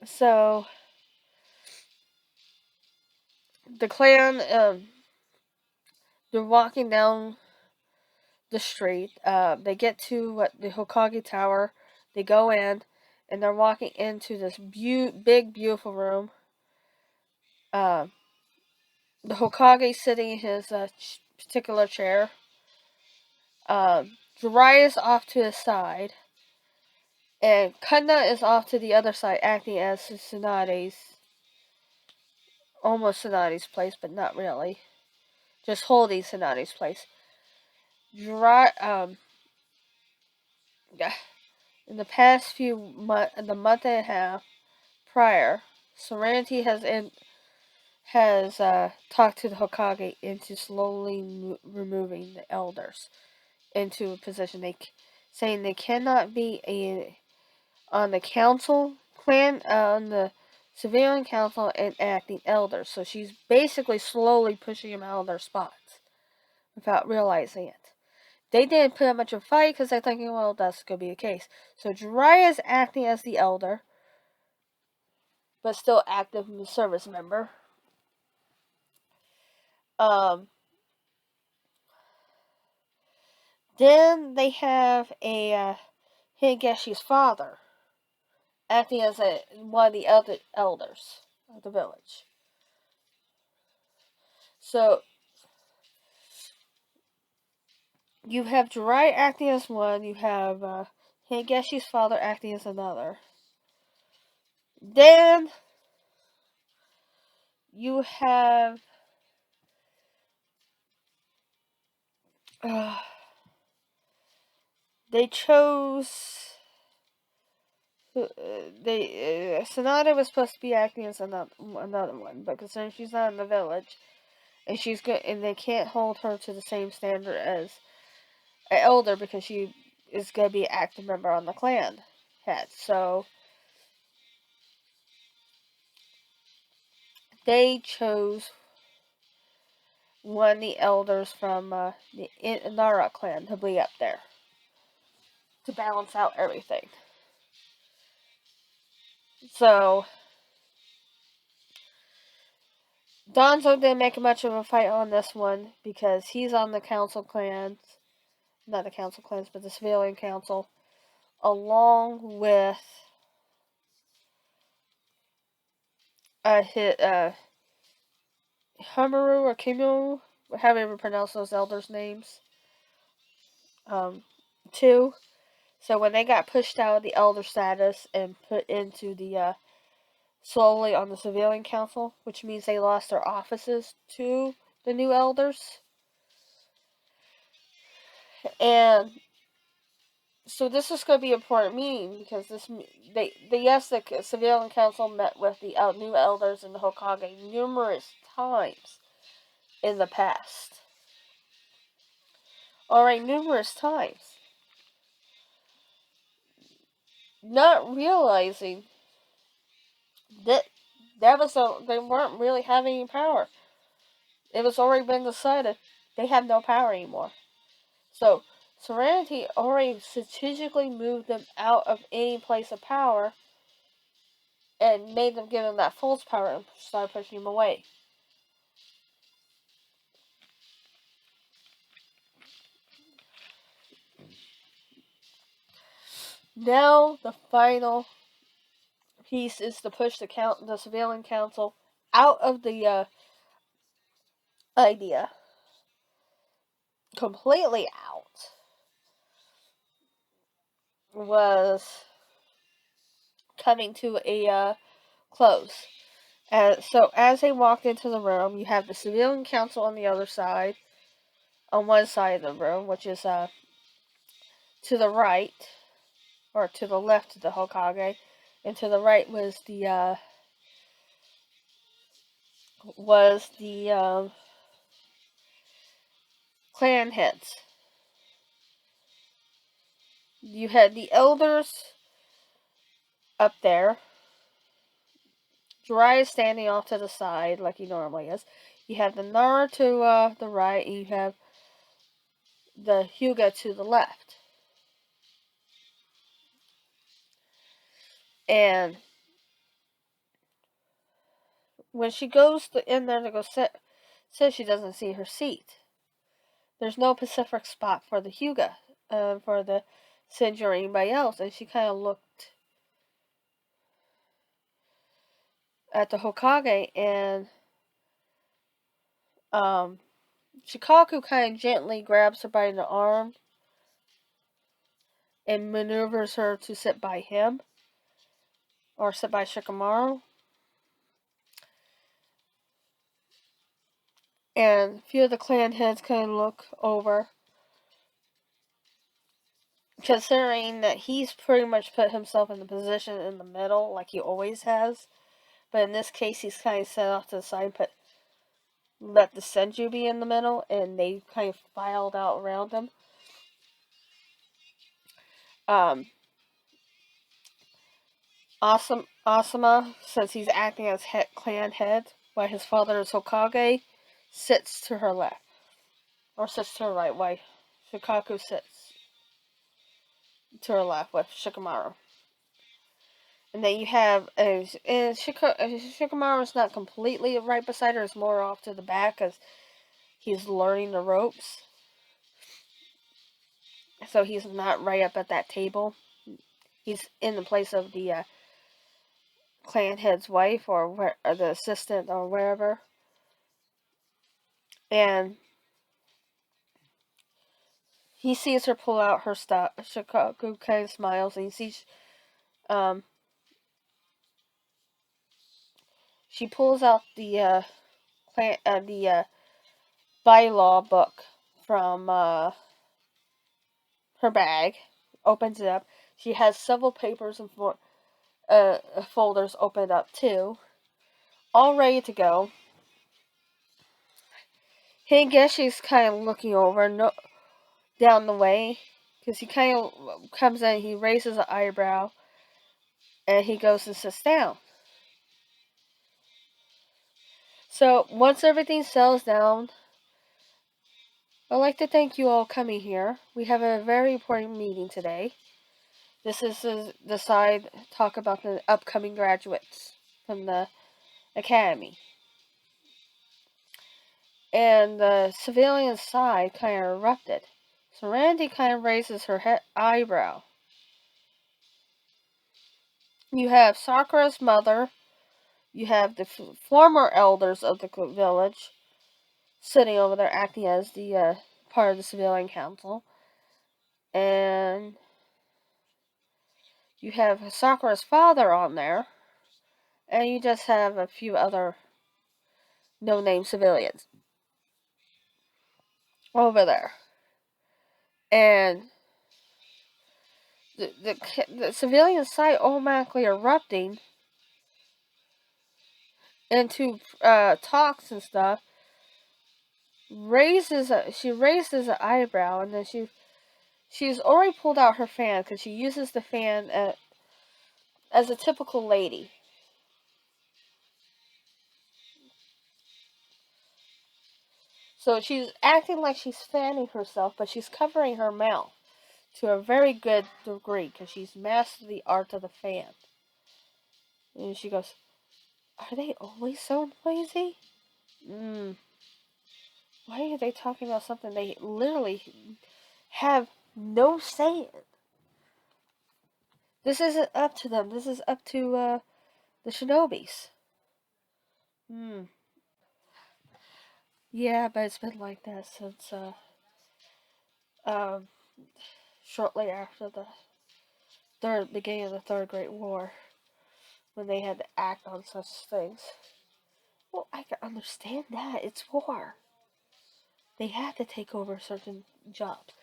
So the clan, they're walking down the street. They get to the Hokage Tower. They go in, and they're walking into this big, beautiful room. The Hokage sitting in his particular chair. Jiraiya's off to his side, and Kunna is off to the other side, acting as almost Tsunade's place, but not really. Just holding Tsunade's place. In the past few months, the month and a half prior, Serenity has talked to the Hokage into slowly removing the elders into a position, saying they cannot be on the council on the civilian council and acting elders. So she's basically slowly pushing them out of their spots without realizing it. They didn't put up much of a fight because they're thinking, well, that's going to be the case. So Jiraiya is acting as the elder, but still active service member. Then they have Higeshi's father acting as one of the other elders of the village. So you have Jiraiya acting as one, you have Higeshi's father acting as another. Then you have they chose Tsunade was supposed to be acting as another one, but considering she's not in the village, and she's good, and they can't hold her to the same standard as an elder because she is going to be an active member on the clan head. So they chose one of the elders from the Nara clan to be up there to balance out everything. So Donzo didn't make much of a fight on this one because he's on the council clans, not the council clans, but the civilian council, along with Hamaru or Kimu, however you pronounce those elders' names. 2. So when they got pushed out of the elder status and put into the slowly on the civilian council, which means they lost their offices to the new elders. And so this is going to be an important meeting because the civilian council met with the new elders and the Hokage numerous times in the past. Alright, numerous times. Not realizing that they weren't really having any power. It was already been decided they have no power anymore. So Serenity already strategically moved them out of any place of power and made them give them that false power and started pushing them away. Now the final piece is to push the civilian council out of the idea. Completely out. Was coming to a close. So as they walked into the room, you have the civilian council on the other side, on one side of the room, which is to the right, or to the left of the Hokage, and to the right was the clan heads. You had the elders up there. Jiraiya standing off to the side like he normally is. You have the Nara to the right, and you have the Hyuga to the left. And when she goes in there to go sit, says she doesn't see her seat. There's no Pacific spot for the Hyuga, for the Senju or anybody else, and she kind of looked at the Hokage, and Shikaku kind of gently grabs her by the arm and maneuvers her to sit by him, or sit by Shikamaru. And a few of the clan heads kind of look over, considering that he's pretty much put himself in the position in the middle, like he always has. But in this case, he's kind of set off to the side, but let the Senju be in the middle, and they kind of filed out around him. Asuma, since he's acting as clan head, while his father is Hokage, sits to her left. Or sits to her right, while Shikaku sits to her left with Shikamaru. And then you have, Shikamaru is not completely right beside her, it's more off to the back, because he's learning the ropes. So he's not right up at that table. He's in the place of the clan head's wife, or the assistant, or wherever. And he sees her pull out her stuff. Shikaku kind of smiles, and he sees she pulls out the bylaw book from her bag, opens it up. She has several papers and folders opened up too, all ready to go. Higeshi's kind of looking over down the way, because he kind of comes in, he raises an eyebrow, and he goes and sits down. So once everything settles down, I'd like to thank you all coming here. We have a very important meeting today. This is to talk about the upcoming graduates from the academy. And the civilian side kind of erupted. Serenity kind of raises her eyebrow. You have Sakura's mother. You have the former elders of the village sitting over there acting as the part of the civilian council. And you have Sakura's father on there. And you just have a few other no-name civilians over there. And the civilian side automatically erupting into talks and stuff. She raises an eyebrow, and then she's already pulled out her fan because she uses the fan as a typical lady. So she's acting like she's fanning herself, but she's covering her mouth to a very good degree because she's mastered the art of the fan. And she goes, "Are they always so noisy? Why are they talking about something they literally have no say in? This isn't up to them. This is up to the shinobis." Yeah, but it's been like that since um, shortly after the beginning of the Third Great War, when they had to act on such things. Well, I can understand that. It's war. They had to take over certain jobs.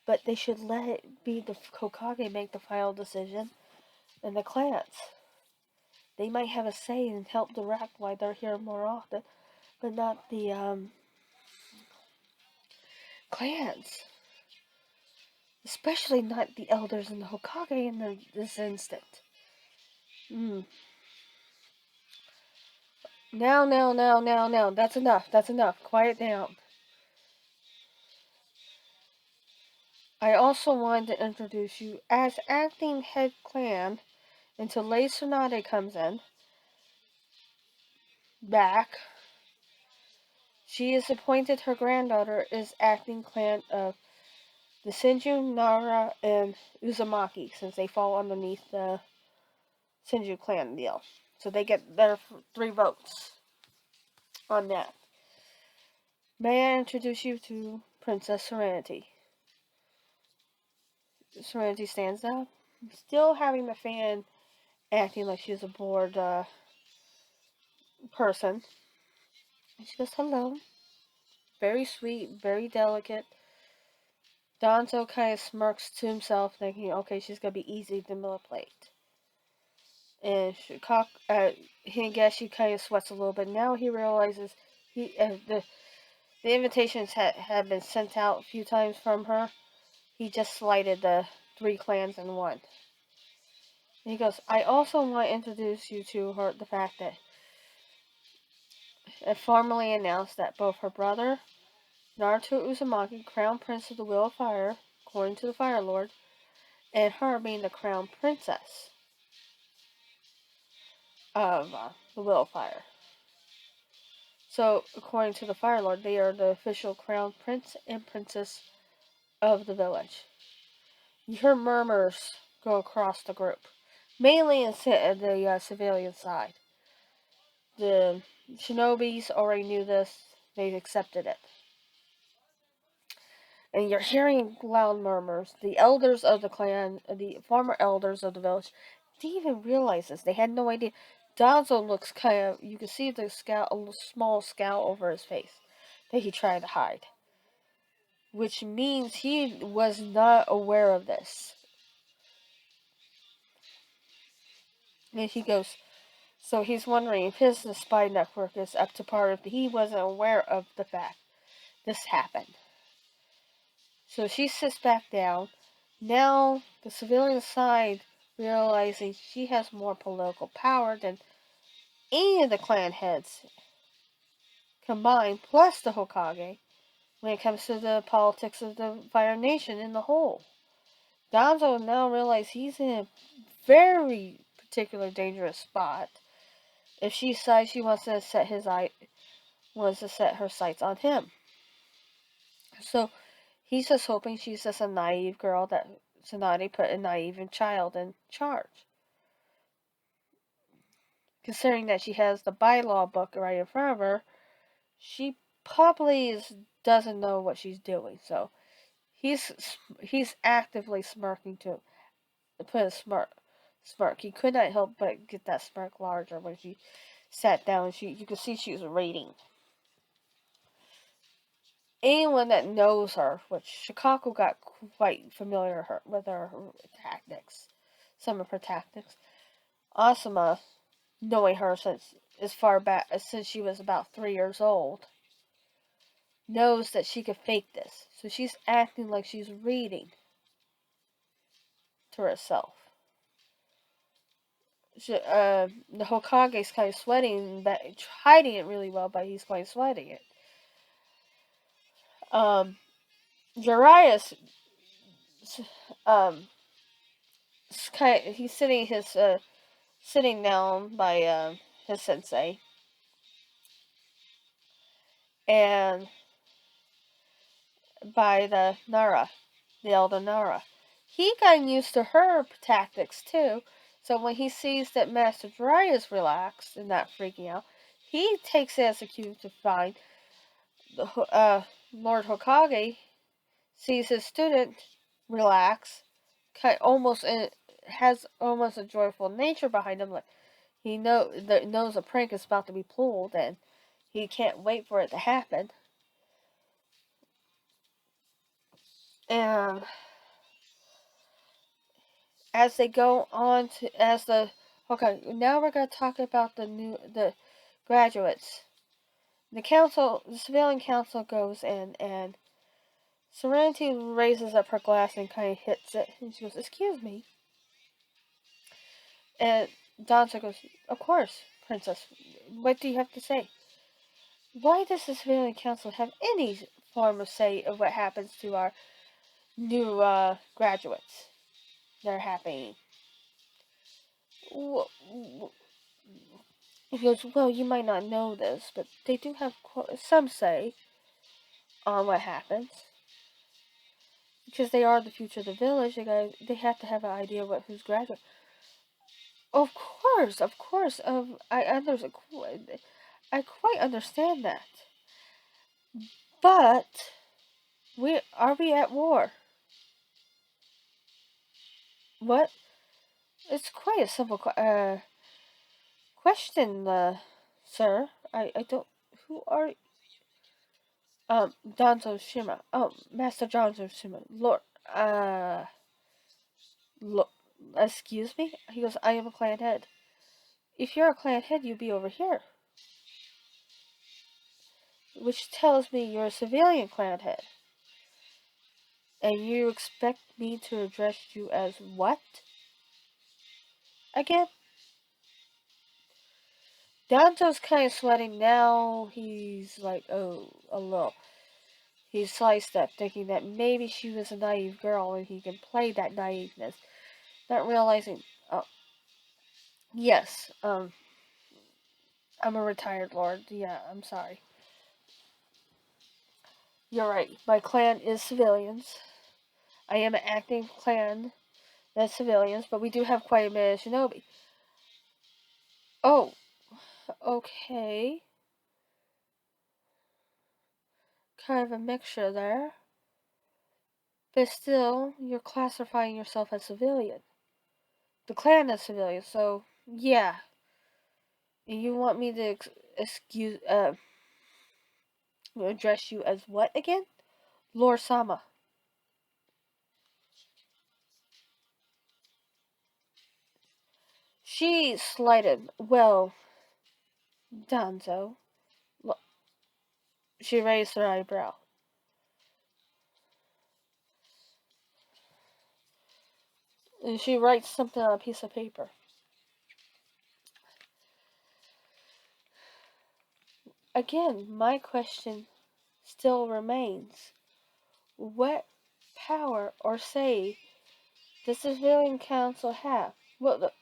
But they should let it be the Hokage make the final decision and the clans. They might have a say and help direct why they're here more often, but not the clans. Especially not the elders and the Hokage in this instant. Now. That's enough. That's enough. Quiet down. I also wanted to introduce you as acting head clan until Lei Tsunade comes in. Back. She is appointed her granddaughter is acting clan of the Senju, Nara, and Uzumaki, since they fall underneath the Senju clan deal. So they get their 3 votes on that. May I introduce you to Princess Serenity? Serenity stands up, still having the fan acting like she's a bored person. And she goes, "Hello." Very sweet, very delicate. Danzo kind of smirks to himself, thinking, okay, she's going to be easy to manipulate. And Higashi kind of sweats a little bit. Now he realizes the invitations had been sent out a few times from her. He just slighted the 3 clans in one. And he goes, "I also want to introduce you to the fact that it formally announced that both her brother, Naruto Uzumaki, Crown Prince of the Wheel of Fire, according to the Fire Lord, and her being the Crown Princess of the Wheel of Fire. So, according to the Fire Lord, they are the official Crown Prince and Princess of the village." You hear murmurs go across the group, mainly in the civilian side. The shinobis already knew this, they accepted it. And you're hearing loud murmurs. The elders of the clan, the former elders of the village, didn't even realize this. They had no idea. Danzo looks kind of, you can see the scowl, a small scowl over his face that he tried to hide. Which means he was not aware of this. And he goes, so he's wondering if his spy network is up to par, if he wasn't aware of the fact this happened. So she sits back down. Now the civilian side realizing she has more political power than any of the clan heads combined, plus the Hokage, when it comes to the politics of the Fire Nation in the whole. Danzo now realizes he's in a very particular dangerous spot if she decides she wants to set her sights on him. So he's just hoping she's just a naive girl that Tsunade put a naive and child in charge. Considering that she has the bylaw book right in front of her, she probably doesn't know what she's doing. So he's actively smirking to put a smirk. He could not help but get that smirk larger when she sat down. And you could see she was reading. Anyone that knows her, which Shikako got quite familiar with her tactics, some of her tactics. Asuma, knowing her since as far back since she was about 3 years old, knows that she could fake this. So she's acting like she's reading to herself. The Hokage's kind of sweating, but hiding it really well, but he's kind of sweating it. Jiraiya's he's sitting down by his sensei, and by the elder Nara. He got used to her tactics too, so when he sees that Master Jiraiya is relaxed and not freaking out, he takes it as a cue to find the Lord Hokage sees his student relax, almost has almost a joyful nature behind him. Like he knows a prank is about to be pulled, and he can't wait for it to happen. And as they go on to now we're gonna talk about the graduates. The civilian council goes in, and Serenity raises up her glass and kind of hits it, and she goes, "Excuse me." And Danzo goes, "Of course, Princess. What do you have to say? Why does the civilian council have any form of say of what happens to our new graduates? They're happy." He goes, "Well, you might not know this, but they do have some say on what happens. Because they are the future of the village, they have to have an idea of who's graduate." Of course, of course. I quite understand that. But we at war? What? It's quite a simple question, sir. I don't. Who are Danzo Shima? Oh, Master Danzo Shima. Lord. Look. Excuse me. He goes, "I am a clan head. If you're a clan head, you'd be over here." Which tells me you're a civilian clan head. And you expect me to address you as what? Again? Danto's kind of sweating now. He's like, oh, a little. He's sidestepped, thinking that maybe she was a naive girl and he can play that naiveness. Not realizing, oh, yes, I'm a retired lord. Yeah, I'm sorry. You're right. My clan is civilians. I am an acting clan that's civilians, but we do have quite a bit of shinobi. Oh, okay. Kind of a mixture there. But still, you're classifying yourself as civilian. The clan is civilian, so yeah. And you want me to address you as what again? Lord Sama. She slighted. Well, Danzo. She raised her eyebrow. And she writes something on a piece of paper. Again, my question still remains. What power or say does the civilian council have?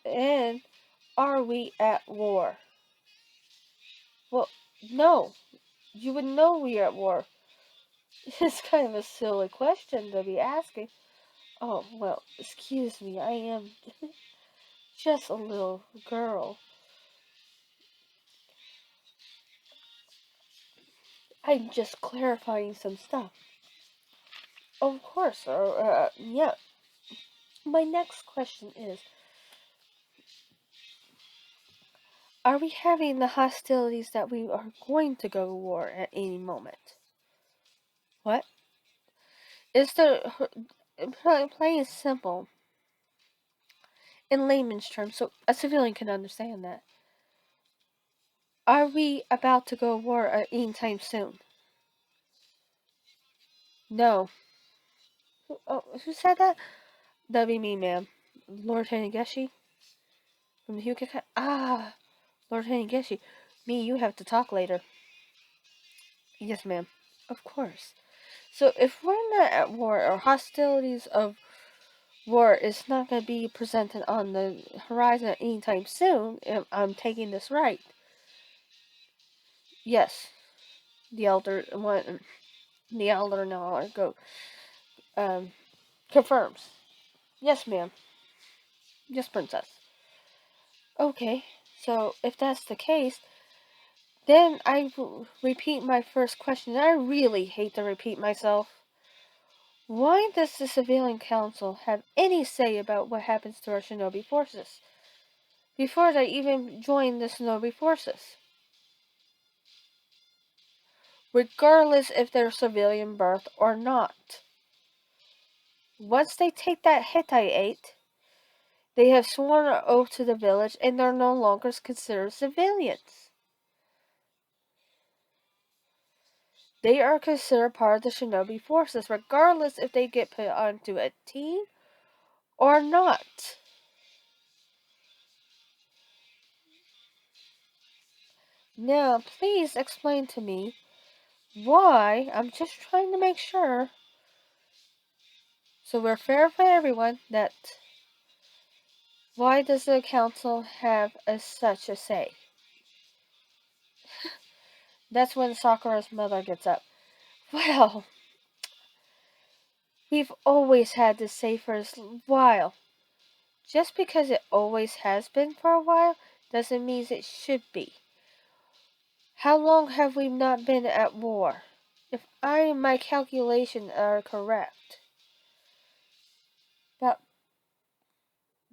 And are we at war? Well, no. You would know we are at war. It's kind of a silly question to be asking. Oh, well, excuse me, I am just a little girl. I'm just clarifying some stuff. Of course. Yeah. My next question is, are we having the hostilities that we are going to go to war at any moment? What? Is the plain and simple in layman's terms, so a civilian can understand that? Are we about to go to war at any time soon? No. Who said that? That'd be me, ma'am. Lord Hanegeshi from the Hyuga. Ah, Lord Hanegeshi. Me, you have to talk later. Yes, ma'am. Of course. So if we're not at war or hostilities of war is not going to be presented on the horizon anytime soon, if I'm taking this right. Yes, the elder one, the elder now go um, confirms. Yes, ma'am. Yes, princess. Okay, so if that's the case, then I will repeat my first question. I really hate to repeat myself. Why does the Civilian Council have any say about what happens to our shinobi forces? Before they even join the shinobi forces. Regardless if they're civilian birth or not. Once they take that Hittite, they have sworn an oath to the village and they're no longer considered civilians. They are considered part of the shinobi forces, regardless if they get put onto a team or not. Now, please explain to me why. I'm just trying to make sure, so we're fair for everyone, that why does the council have such a say? That's when Sakura's mother gets up. Well, we've always had this say for a while. Just because it always has been for a while doesn't mean it should be. How long have we not been at war? If my calculations are correct, about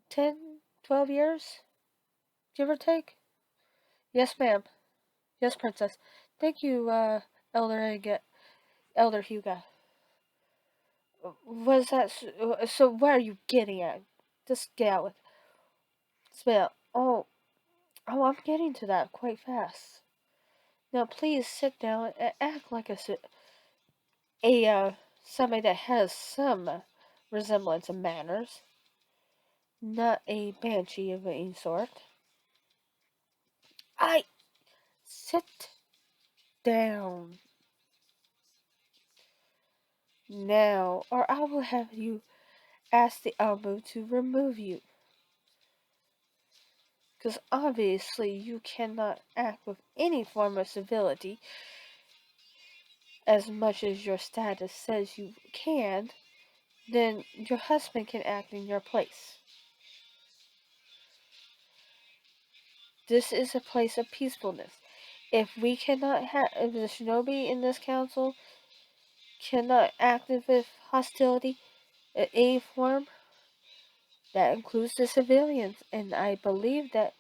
10, 12 years, give or take? Yes, ma'am. Yes, princess. Thank you, Elder Hugo. Was that so? Where are you getting at? Just get out with spell. Oh, I'm getting to that quite fast. Now, please sit down and act like somebody that has some resemblance of manners, not a banshee of any sort. I sit down now, or I will have you ask the Abu to remove you. Because obviously you cannot act with any form of civility as much as your status says you can, then your husband can act in your place. This is a place of peacefulness. If we cannot have, if the shinobi in this council cannot act with hostility in any form, that includes the civilians, and I believe that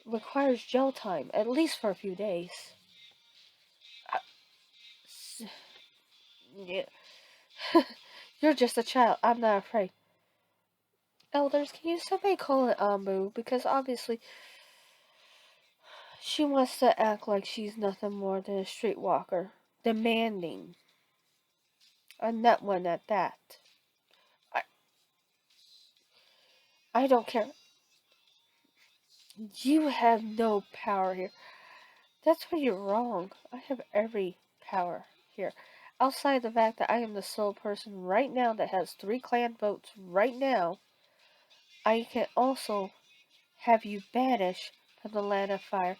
requires jail time, at least for a few days. Yeah. You're just a child. I'm not afraid. Elders, can you somebody call it Ambu? Because obviously she wants to act like she's nothing more than a streetwalker. Demanding. A nut one at that. I, I don't care. You have no power here. That's where you're wrong. I have every power here. Outside the fact that I am the sole person right now that has 3 clan votes right now, I can also have you banished from the land of fire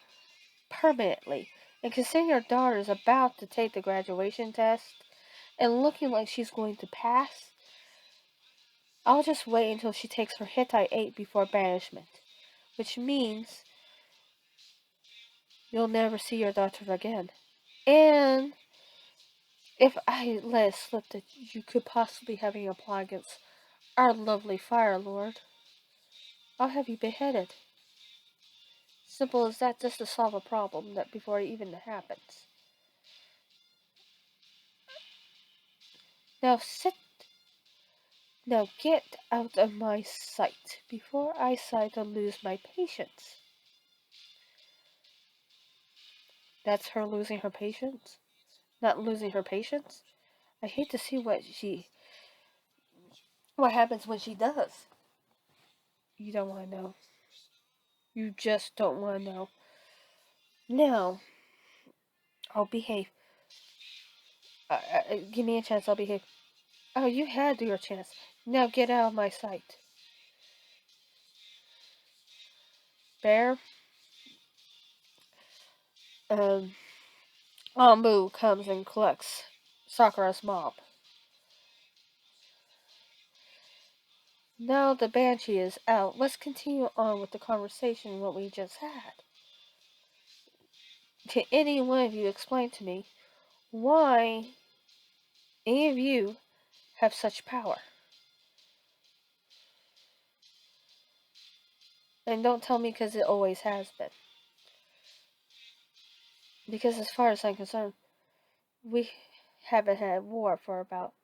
permanently. And considering your daughter is about to take the graduation test and looking like she's going to pass, I'll just wait until she takes her Hittite 8 before banishment. Which means you'll never see your daughter again. And If I let it slip that you could possibly having a plot against our lovely Fire Lord, I'll have you beheaded. Simple as that, just to solve a problem that before it even happens. Now sit. Now get out of my sight before I start to lose my patience. That's her losing her patience? Not losing her patience? I hate to see what happens when she does. You don't want to know. You just don't want to know. Now, I'll behave. Give me a chance, I'll behave. Oh, you had your chance. Now get out of my sight. Bear, Ambu comes and collects Sakura's mom. Now the Banshee is out, let's continue on with the conversation what we just had. Can any one of you explain to me why any of you have such power? And don't tell me because it always has been. Because as far as I'm concerned, we haven't had war for about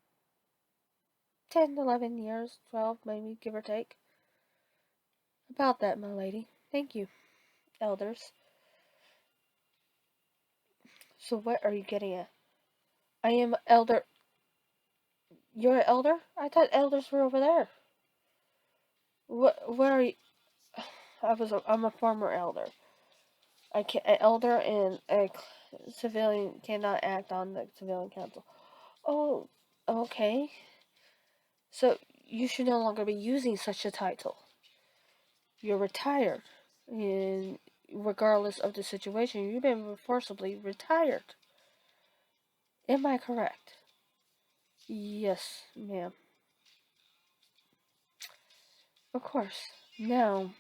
10, 11 years, 12 maybe, give or take. About that, my lady. Thank you, elders. So what are you getting at? I am elder. You're an elder? I thought elders were over there. Where are you? I'm a former elder. An elder and a civilian cannot act on the civilian council. Oh, okay. So you should no longer be using such a title. You're retired, and regardless of the situation, you've been forcibly retired. Am I correct? Yes, ma'am. Of course. Now,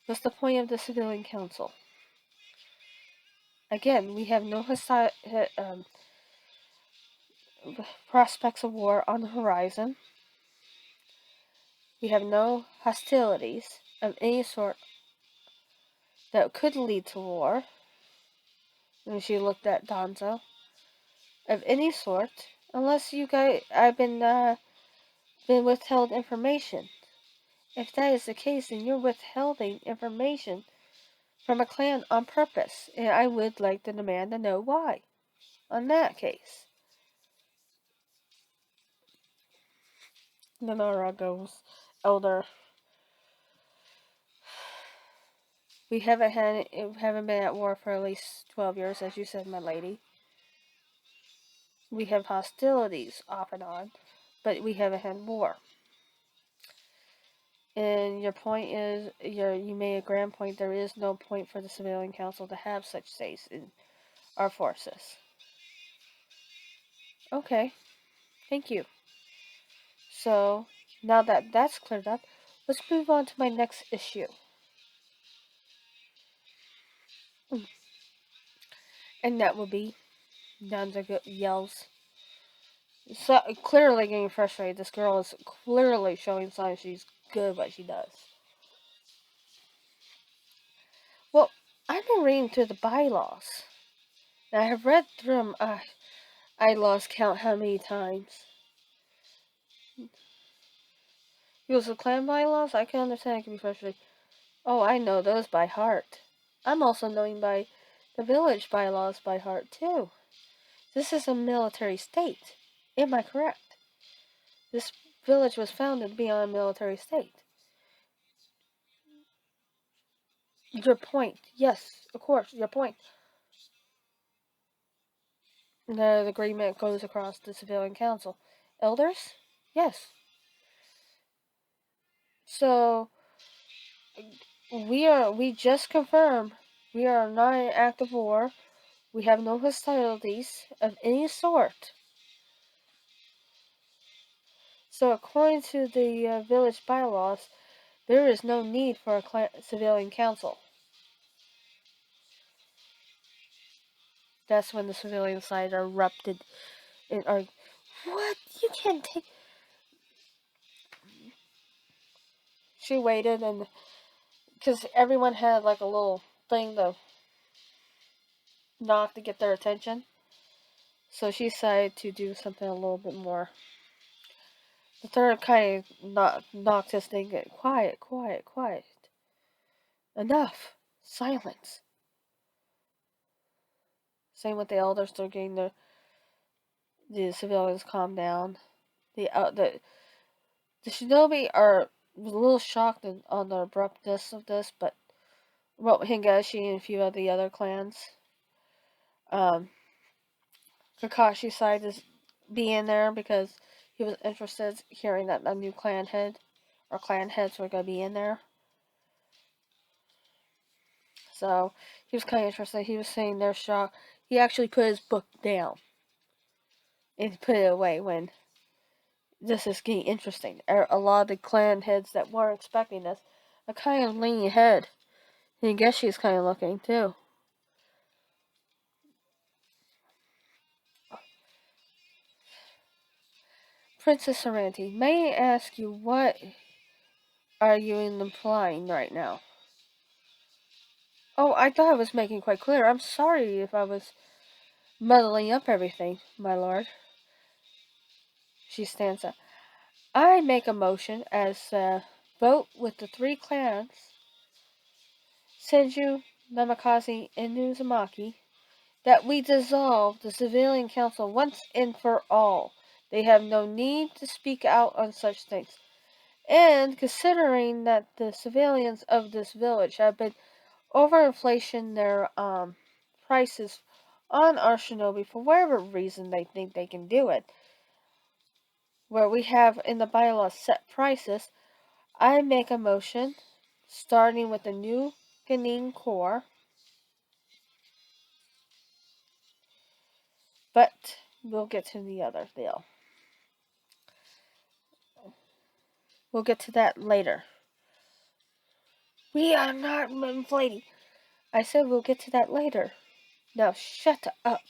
what's the point of the civilian council? Again, we have no prospects of war on the horizon. We have no hostilities of any sort that could lead to war. And she looked at Danzo. Of any sort, unless you guys, I've been withheld information. If that is the case, then you're withholding information from a clan on purpose, and I would like to demand to know why. On that case, Nanara goes, Elder. We haven't been at war for at least 12 years, as you said, my lady. We have hostilities off and on, but we haven't had war. And your point is, you made a grand point. There is no point for the civilian council to have such states in our forces. Okay, thank you. So now that that's cleared up, let's move on to my next issue. And that will be Danza yells. So clearly getting frustrated. This girl is clearly showing signs she's good at what she does. Well, I've been reading through the bylaws. And I have read through them. I lost count how many times. He was the clan bylaws? I can understand it can be frustrating. Oh, I know those by heart. I'm also knowing by the village bylaws by heart, too. This is a military state. Am I correct? This village was founded to be on a military state. Your point. Yes, of course, your point. The agreement goes across the civilian council. Elders? Yes. So, we just confirmed we are not in active war. We have no hostilities of any sort. So according to the village bylaws, there is no need for a civilian council. that's when the civilian side erupted and are, what? You can't take. She waited, and because everyone had like a little thing to knock to get their attention, so she decided to do something a little bit more. The third kind of knocked his thing. Quiet, quiet, quiet. Enough. Silence. Same with the elders. They're getting the civilians calm down. The shinobi are a little shocked on the abruptness of this, but well, Hingashi and a few of the other clans. Kakashi decided to be in there because he was interested in hearing that a new clan head or clan heads were going to be in there. So he was kind of interested. He was saying they're shocked. He actually put his book down and put it away when this is getting interesting. A lot of the clan heads that weren't expecting this are kind of leaning ahead. And I guess she's kind of looking too. Princess Serenity, may I ask you, what are you implying right now? Oh, I thought I was making quite clear. I'm sorry if I was muddling up everything, my lord. She stands up. I make a motion as a vote with the three clans, Senju, Namikaze, and Uzumaki, that we dissolve the civilian council once and for all. They have no need to speak out on such things. And considering that the civilians of this village have been overinflation their prices on our shinobi for whatever reason they think they can do it, where we have in the bylaws set prices, I make a motion starting with the new Ganin Corps, but we'll get to the other deal. We'll get to that later. We are not inflating. I said we'll get to that later. Now shut up.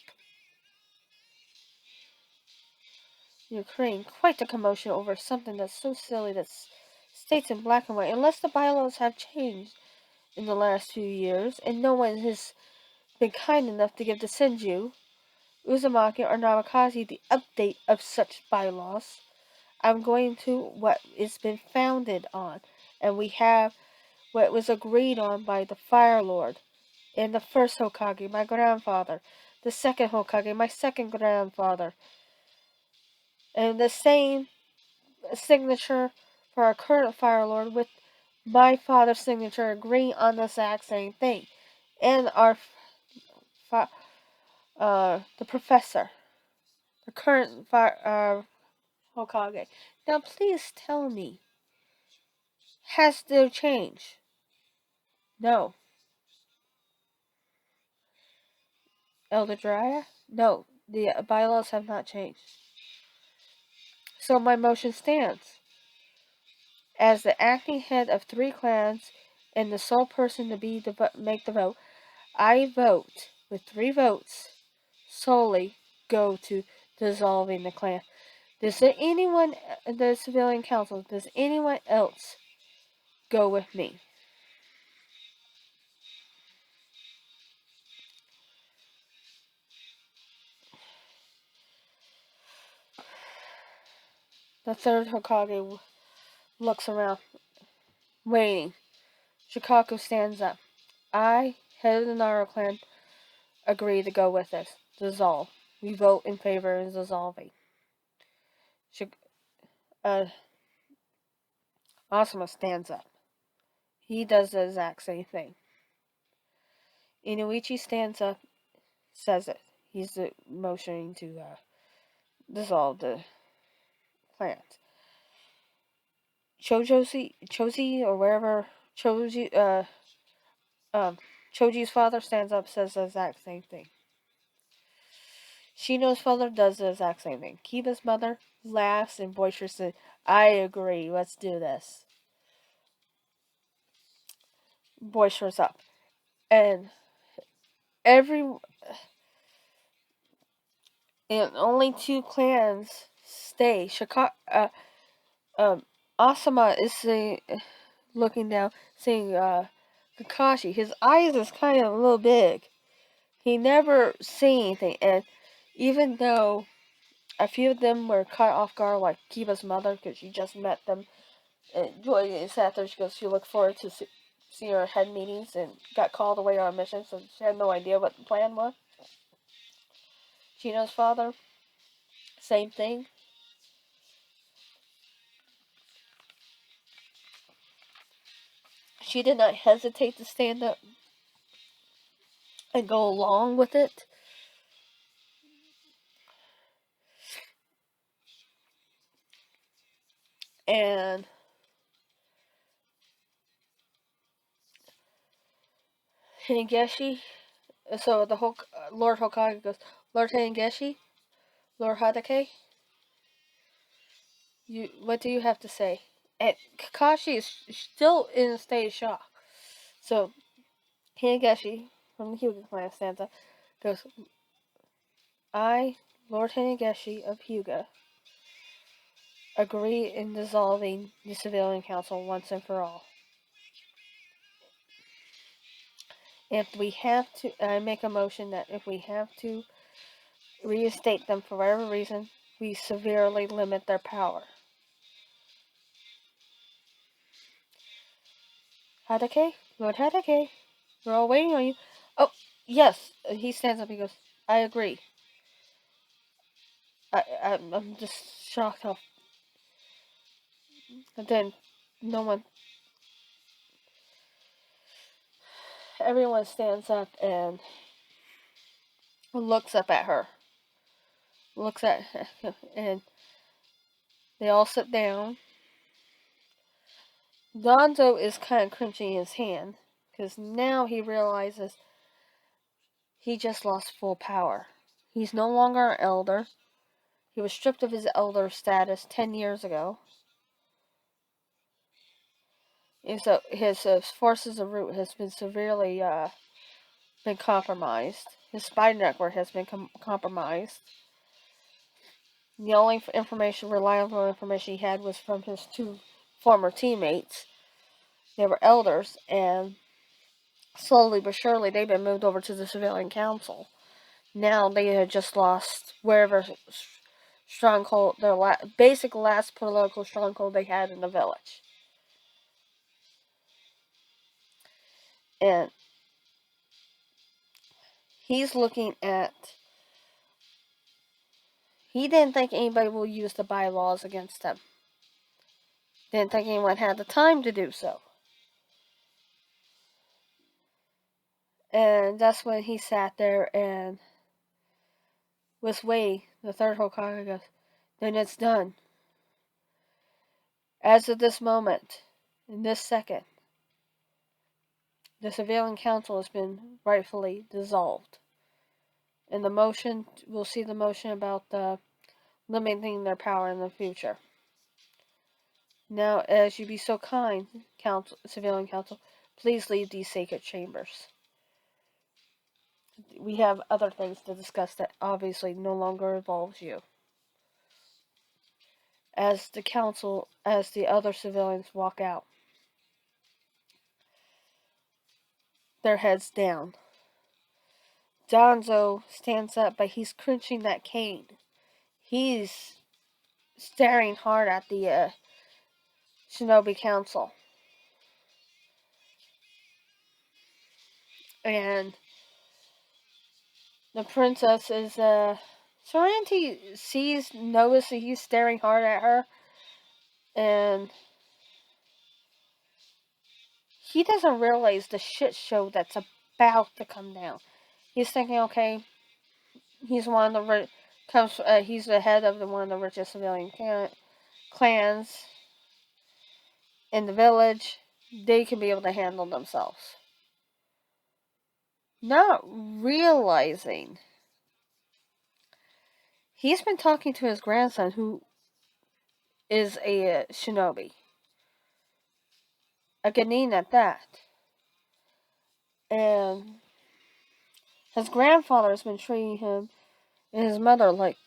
You're creating quite a commotion over something that's so silly that states in black and white, unless the bylaws have changed in the last few years, and no one has been kind enough to give the Senju, Uzumaki, or Namikaze the update of such bylaws. I'm going to what it's been founded on, and we have what was agreed on by the Fire Lord and the first Hokage, my grandfather, the second Hokage, my second grandfather, and the same signature for our current Fire Lord with my father's signature agreeing on the exact same thing, and our the professor, the current Hokage. Now, please tell me, has there changed? No. Elder Dryad? No, the bylaws have not changed. So my motion stands. As the acting head of three clans and the sole person to make the vote, I vote with 3 votes solely go to dissolving the clan. Does anyone, the civilian council, does anyone else go with me? The third Hokage looks around, waiting. Shikaku stands up. I, head of the Naruto clan, agree to go with this. Dissolve. We vote in favor of dissolving. Uh, Asuma stands up. He does the exact same thing. Inuichi stands up, says it. He's motioning to dissolve the clans. Choji, or wherever Choji's father stands up, says the exact same thing. Shino's father does the exact same thing. Kiba's mother laughs and boisterously, I agree, let's do this. Boisterous up. And every and only 2 clans stay. Asama is looking down, seeing Kakashi. His eyes is kind of a little big. He never seen anything, and even though a few of them were caught off guard, like Kiba's mother, because she just met them, and Joy sat there. She goes, she looked forward to see her head meetings, and got called away on a mission, so she had no idea what the plan was. Chino's father, same thing. She did not hesitate to stand up and go along with it. And Hinegeshi, so the whole Lord Hokage goes, Lord Hinegeshi, Lord Hadake, what do you have to say? And Kakashi is still in a state of shock. So Hinegeshi from the Hyuga clan stands up, goes, I, Lord Hinegeshi of Hyuga, agree in dissolving the civilian council once and for all. If we have to, I make a motion that if we have to reinstate them for whatever reason, we severely limit their power. Hadake? Lord Hadake? We're all waiting on you. Oh, yes. He stands up. He goes, I agree. I'm just shocked how. And then no one. Everyone stands up and looks up at her. Looks at. And they all sit down. Gonzo is kind of clenching his hand. Because now he realizes he just lost full power. He's no longer an elder. He was stripped of his elder status 10 years ago. And so his forces of root has been severely been compromised. His spy network has been compromised. The only reliable information he had was from his 2 former teammates. They were elders, and slowly but surely they've been moved over to the civilian council. Now they had just lost wherever stronghold, their basic last political stronghold they had in the village. And he's looking at. He didn't think anybody will use the bylaws against him. Didn't think anyone had the time to do so. And that's when he sat there and was waiting. The 3rd Hokage goes, then it's done. As of this moment, in this second, the civilian council has been rightfully dissolved. And the motion, we'll see the motion about limiting their power in the future. Now, as you be so kind, civilian council, please leave these sacred chambers. We have other things to discuss that obviously no longer involves you. As the other civilians walk out, their heads down. Danzo stands up, but he's crunching that cane. He's staring hard at the Shinobi Council. And the princess is, Serenity notices that he's staring hard at her. And he doesn't realize the shit show that's about to come down. He's thinking, okay, he's one of the he's the head of one of the richest civilian clans in the village. They can be able to handle themselves. Not realizing he's been talking to his grandson, who is a shinobi, a Ganin at that, and his grandfather has been treating him And his mother, like,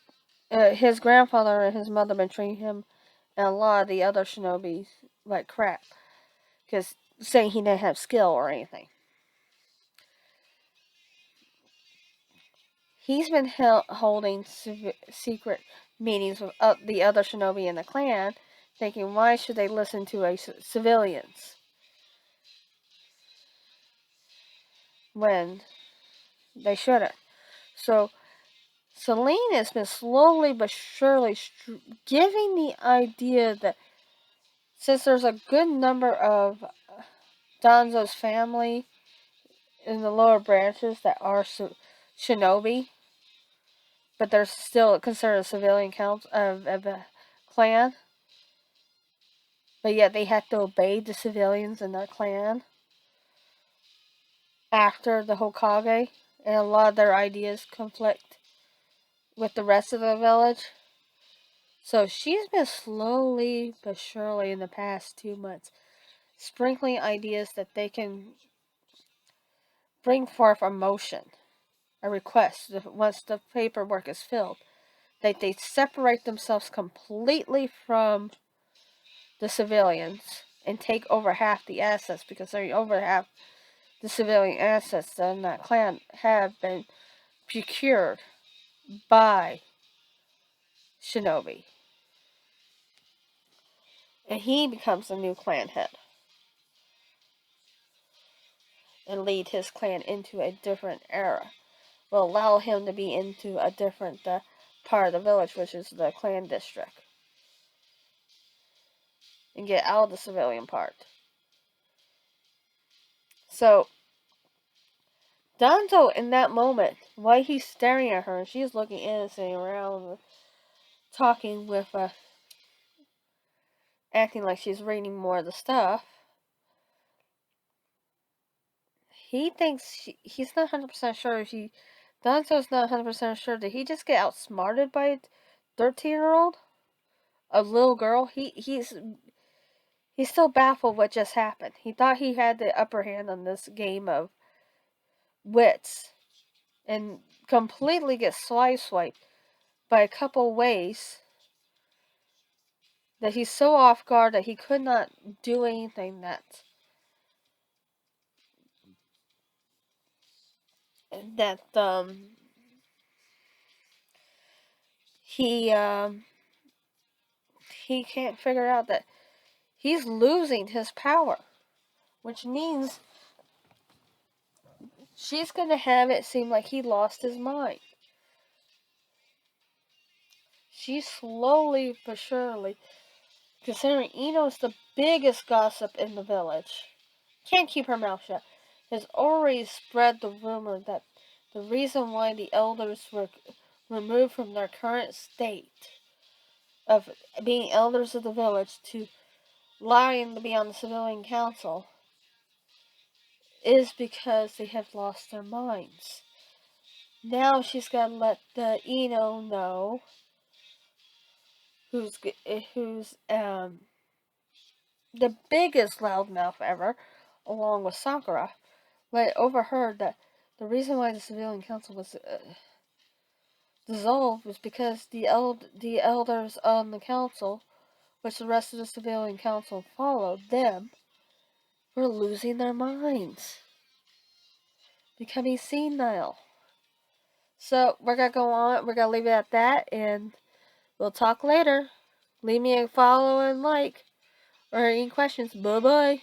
his grandfather and his mother been treating him and a lot of the other shinobis like crap. Because saying he didn't have skill or anything. He's been holding secret meetings with the other shinobi in the clan, thinking, why should they listen to civilians when they shouldn't? So Celine has been slowly but surely giving the idea that since there's a good number of Danzo's family in the lower branches that are shinobi, but they're still considered a civilian council of a clan, but yet they have to obey the civilians in their clan after the Hokage, and a lot of their ideas conflict with the rest of the village. So she's been slowly but surely in the past 2 months sprinkling ideas that they can bring forth a motion, a request, once the paperwork is filled, that they separate themselves completely from the civilians and take over half the assets, because they're over half the civilian assets in that clan have been procured by shinobi. And he becomes the new clan head and lead his clan into a different era. Will allow him to be into a different part of the village, which is the clan district, and get out of the civilian part. So Danzo, in that moment, while he's staring at her and she's looking innocent around, talking with, acting like she's reading more of the stuff, he thinks he's not 100% sure if he. Danzo's not 100% sure. Did he just get outsmarted by a 13-year-old? A little girl? He's still baffled what just happened. He thought he had the upper hand on this game of wits and completely gets sideswiped by a couple ways that he's so off guard that he could not do anything that he he can't figure out that he's losing his power, which means she's going to have it seem like he lost his mind. She slowly but surely, considering Ino's the biggest gossip in the village, can't keep her mouth shut, has already spread the rumor that the reason why the elders were removed from their current state of being elders of the village to allowing to be on the civilian council is because they have lost their minds. Now she's got to let the Ino know, who's the biggest loudmouth ever, along with Sakura, overheard that the reason why the civilian council was dissolved was because the elders on the council, which the rest of the civilian council followed them, were losing their minds, becoming senile. So we're gonna go on. We're gonna leave it at that, and we'll talk later. Leave me a follow and like, or any questions. Bye bye.